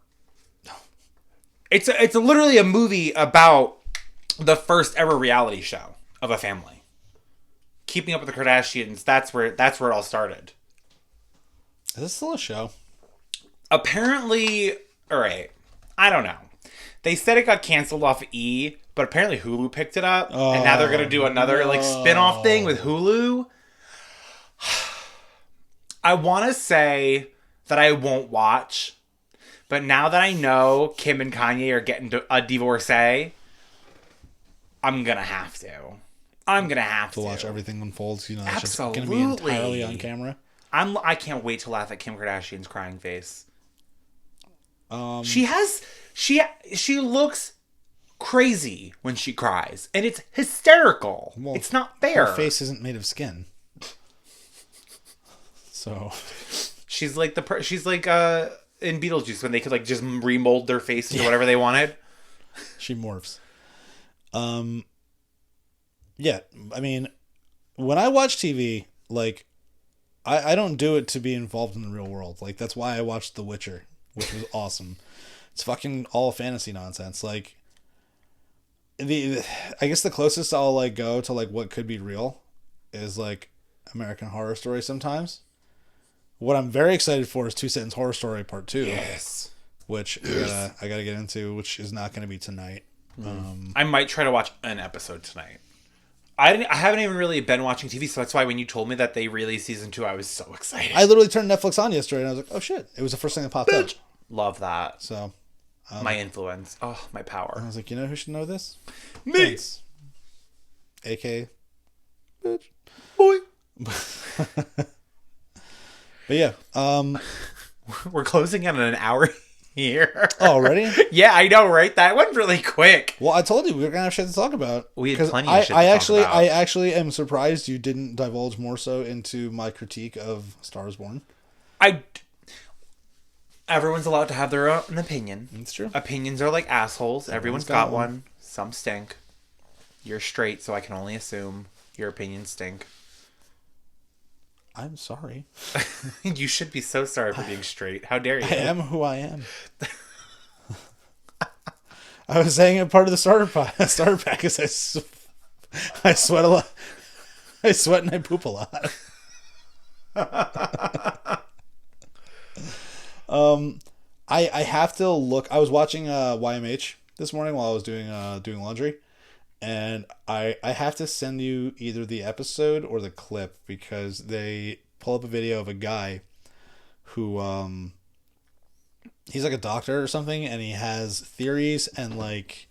It's literally a movie about the first ever reality show of a family. Keeping Up with the Kardashians, that's where it all started. Is this still a show? Apparently, alright, I don't know. They said it got canceled off E, but apparently Hulu picked it up, and now they're gonna do another spin-off thing with Hulu. I want to say that I won't watch, but now that I know Kim and Kanye are getting a divorcee, I'm gonna have to. I'm gonna have to watch everything unfolds. You know, it's just Absolutely. gonna be entirely on camera. I can't wait to laugh at Kim Kardashian's crying face. She looks crazy when she cries, and it's hysterical. Well, it's not fair. Her face isn't made of skin, so she's like in Beetlejuice when they could just remold their face into whatever they wanted. She morphs. Yeah, I mean, when I watch TV, I don't do it to be involved in the real world. That's why I watched The Witcher, which was awesome. It's fucking all fantasy nonsense. I guess the closest I'll go to what could be real is American Horror Story sometimes. What I'm very excited for is Two Sentence Horror Story Part 2. Yes. Which I gotta get into, which is not gonna be tonight. I might try to watch an episode tonight. I haven't even really been watching TV, so that's why when you told me that they released season 2, I was so excited. I literally turned Netflix on yesterday and I was like, oh shit. It was the first thing that popped up. Love that. So. My influence. Oh, my power. I was like, you know who should know this? Me. Thanks. AK. Bitch. Boy. But yeah. We're closing in on an hour here. Oh, already? Yeah, I know, right? That went really quick. Well, I told you we were gonna have shit to talk about. We had plenty of shit to talk about. I actually am surprised you didn't divulge more so into my critique of Star Is Born. Everyone's allowed to have their own opinion. That's true. Opinions are like assholes. Everyone's got one. Some stink. You're straight, so I can only assume your opinions stink. I'm sorry. You should be so sorry for being straight. How dare you? I am who I am. I was saying it part of the starter pack is I sweat a lot. I sweat and I poop a lot. I have to look. I was watching YMH this morning while I was doing laundry, and I have to send you either the episode or the clip because they pull up a video of a guy who he's like a doctor or something, and he has theories and like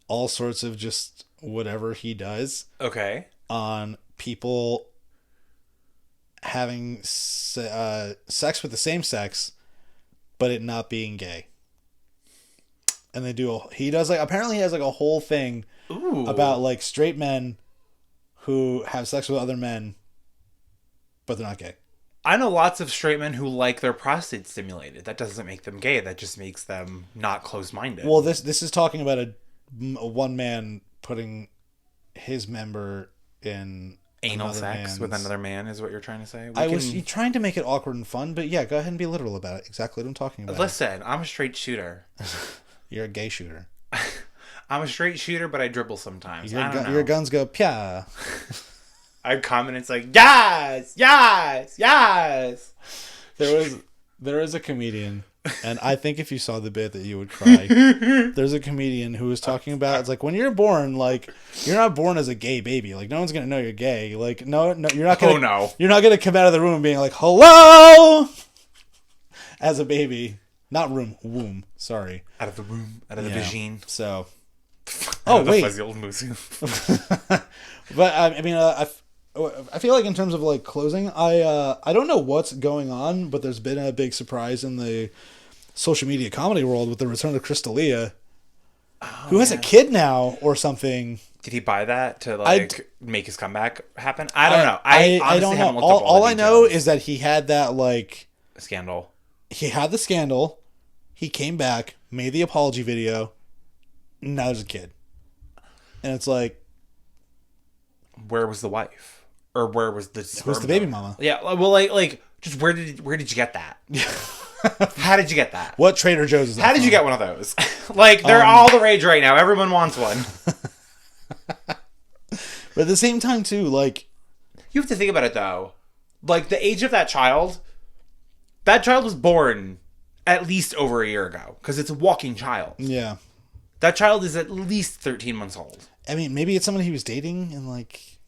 all sorts of just whatever he does Okay. on people having sex with the same sex, but it not being gay. And he does like, apparently he has like a whole thing Ooh. about like straight men who have sex with other men, but they're not gay. I know lots of straight men who like their prostate stimulated. That doesn't make them gay. That just makes them not closed-minded. Well, this is talking about a one man putting his member in anal sex with another man is what you're trying to say? Was trying to make it awkward and fun, but yeah, go ahead and be literal about it. Exactly what I'm talking about. Listen, I'm a straight shooter. You're a gay shooter. I'm a straight shooter, but I dribble sometimes. Your guns go pya. I come and it's like, yes, yes, yes. There was a comedian, and I think if you saw the bit that you would cry. There's a comedian who was talking about, it's like, when you're born, like, you're not born as a gay baby. Like, no one's gonna know you're gay. Like, no, you're not gonna. Oh no. You're not gonna come out of the room being like, hello, as a baby. Not womb. Sorry. Out of the room, out of the vagine. So. Oh wait. Fuzzy old moose. But I mean, I feel like in terms of like closing, I don't know what's going on, but there's been a big surprise in the social media comedy world with the return of Chris D'Elia, who has a kid now or something. Did he buy that to make his comeback happen? I don't know. I don't know. Haven't looked up All I know details. is that he had that like Scandal. He had the scandal. He came back, made the apology video. Now there's a kid, and it's like, where was the wife, or where was the baby mama? Yeah, well, like just where did you get that? How did you get that? What Trader Joe's is that? How did you get one of those? Like, they're all the rage right now. Everyone wants one. But at the same time, too, like, you have to think about it though. Like, the age of that child was born at least over a year ago because it's a walking child. Yeah. That child is at least 13 months old. I mean, maybe it's someone he was dating and, like,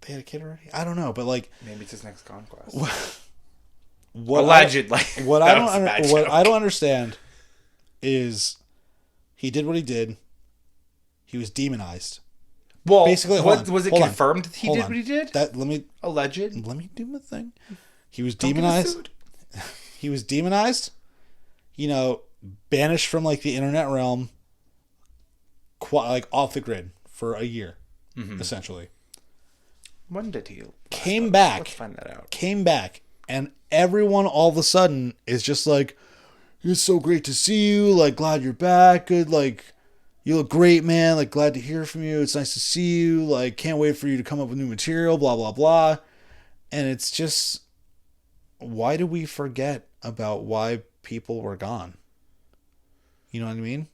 they had a kid already. I don't know, but, like... Maybe it's his next conquest. Allegedly. What I don't joke. understand is he did what he did. He was demonized. Well, basically, was it confirmed that he did what he did? Alleged. Let me do my thing. He was demonized. He was demonized. You know, banished from, like, the internet realm. Like, off the grid for a year, essentially. When did he came back? Let's find that out. Came back, and everyone all of a sudden is just like, "It's so great to see you. Like, glad you're back. Good. Like, you look great, man. Like, glad to hear from you. It's nice to see you. Like, can't wait for you to come up with new material. Blah blah blah." And it's just, why do we forget about why people were gone? You know what I mean?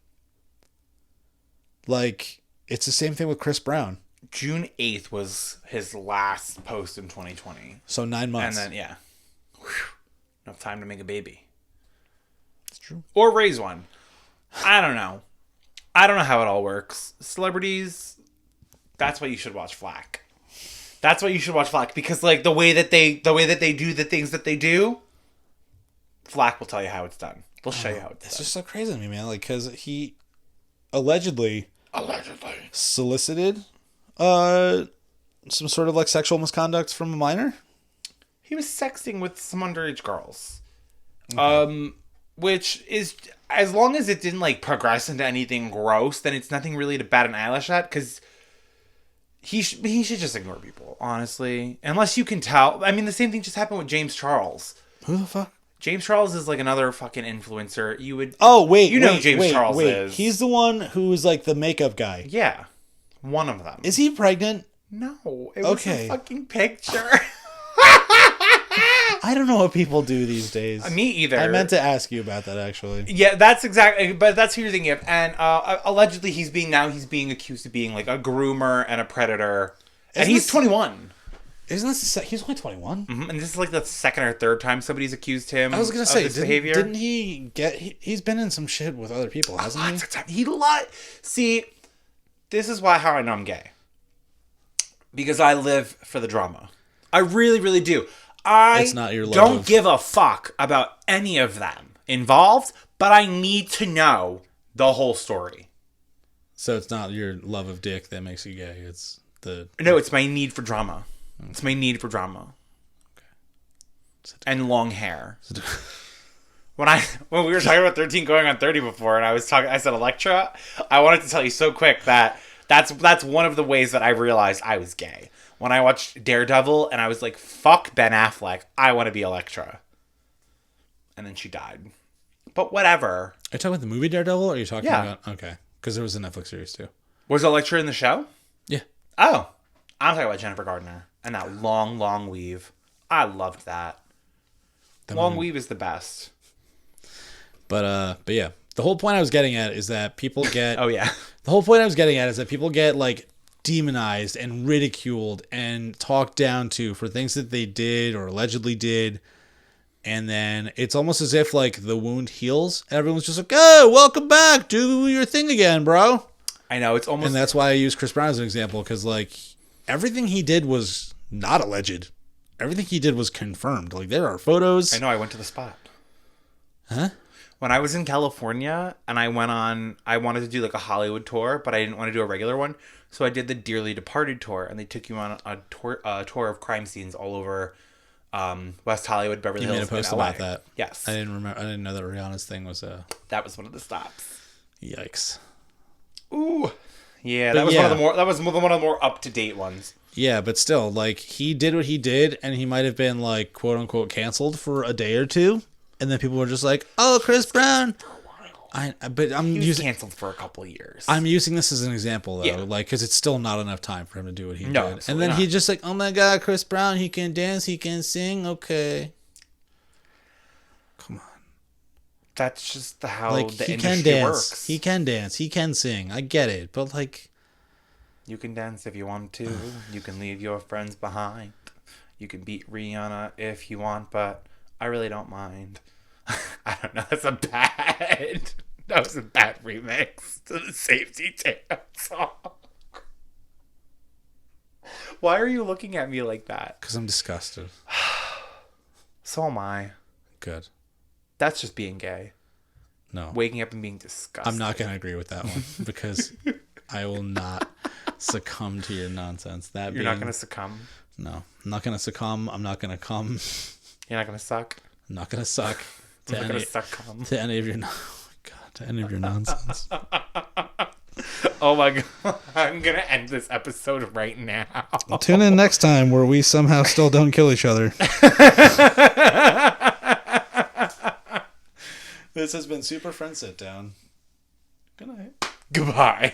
Like, it's the same thing with Chris Brown. June 8th was his last post in 2020. So 9 months. And then, yeah. Whew, enough time to make a baby. It's true. Or raise one. I don't know. I don't know how it all works. Celebrities, that's why you should watch Flack. That's why you should watch Flack. Because, like, the way that they do the things that they do, Flack will tell you how it's done. They'll show you how it's done. It's just so crazy to me, man. Like, because he allegedly solicited some sort of like sexual misconduct from a minor. He was sexting with some underage girls. Okay. Which is, as long as it didn't like progress into anything gross, then it's nothing really to bat an eyelash at, because he should just ignore people, honestly. Unless you can tell. I mean, the same thing just happened with James Charles. Who the fuck? James Charles is like another fucking influencer. James Charles is. He's the one who's like the makeup guy. Yeah. One of them. Is he pregnant? No. It was a fucking picture. I don't know what people do these days. Me either. I meant to ask you about that, actually. Yeah, that's exactly, but that's who you're thinking of. And allegedly he's being accused of being like a groomer and a predator. And he's 21. Isn't this he's only 21? Mm-hmm. And this is like the second or third time somebody's accused him. I was gonna say, this behavior. Didn't he get? He's been in some shit with other people, hasn't he? He lied. See, this is how I know I'm gay. Because I live for the drama. I really, really do. It's not your love don't give a fuck about any of them involved, but I need to know the whole story. So it's not your love of dick that makes you gay. It's No, it's my need for drama. Okay. It's my need for drama. Okay. And long hair. When we were talking about 13 going on 30 before, and I said Electra, I wanted to tell you so quick that that's one of the ways that I realized I was gay. When I watched Daredevil, and I was like, fuck Ben Affleck, I want to be Electra. And then she died. But whatever. Are you talking about the movie Daredevil, or are you talking about... Okay. Because there was a Netflix series, too. Was Electra in the show? Yeah. Oh. I'm talking about Jennifer Gardner. And that long, long weave. I loved that. Long weave is the best. But yeah. The whole point I was getting at is that people get... Oh, yeah. The whole point I was getting at is that people get, like, demonized and ridiculed and talked down to for things that they did or allegedly did. And then it's almost as if, like, the wound heals. And everyone's just like, oh, welcome back. Do your thing again, bro. I know. It's almost... And that's why I use Chris Brown as an example. Because, like, everything he did was not alleged. Everything he did was confirmed. Like, there are photos. I know. I went to the spot. Huh? When I was in California and I wanted to do like a Hollywood tour, but I didn't want to do a regular one. So I did the Dearly Departed tour, and they took you on a tour of crime scenes all over West Hollywood, Beverly Hills. You made a post about that. Yes. I didn't know that Rihanna's thing was That was one of the stops. Yikes. Ooh. Yeah, that was one of the more up to date ones. Yeah, but still, like, he did what he did, and he might have been, like, quote unquote canceled for a day or two. And then people were just like, "Oh, Chris Brown." He was canceled for a couple of years. I'm using this as an example though, yeah. like, because it's still not enough time for him to do what he did. And then not. he just like, "Oh my God, Chris Brown, he can dance, he can sing, okay." Come on. That's just how like, the he industry can dance. works. He can dance. He can sing. I get it, but like, you can dance if you want to. You can leave your friends behind. You can beat Rihanna if you want, but I really don't mind. I don't know. That was a bad remix to the Safety Dance song. Why are you looking at me like that? Because I'm disgusted. So am I. Good. That's just being gay. No. Waking up and being disgusted. I'm not going to agree with that one because I will not succumb to your nonsense. You're not going to succumb? No. I'm not going to succumb. I'm not going to come. You're not going to suck? I'm not going to suck. To any of your nonsense. Oh my God. I'm going to end this episode right now. Well, tune in next time where we somehow still don't kill each other. This has been Super Friends Sit Down. Good night. Goodbye.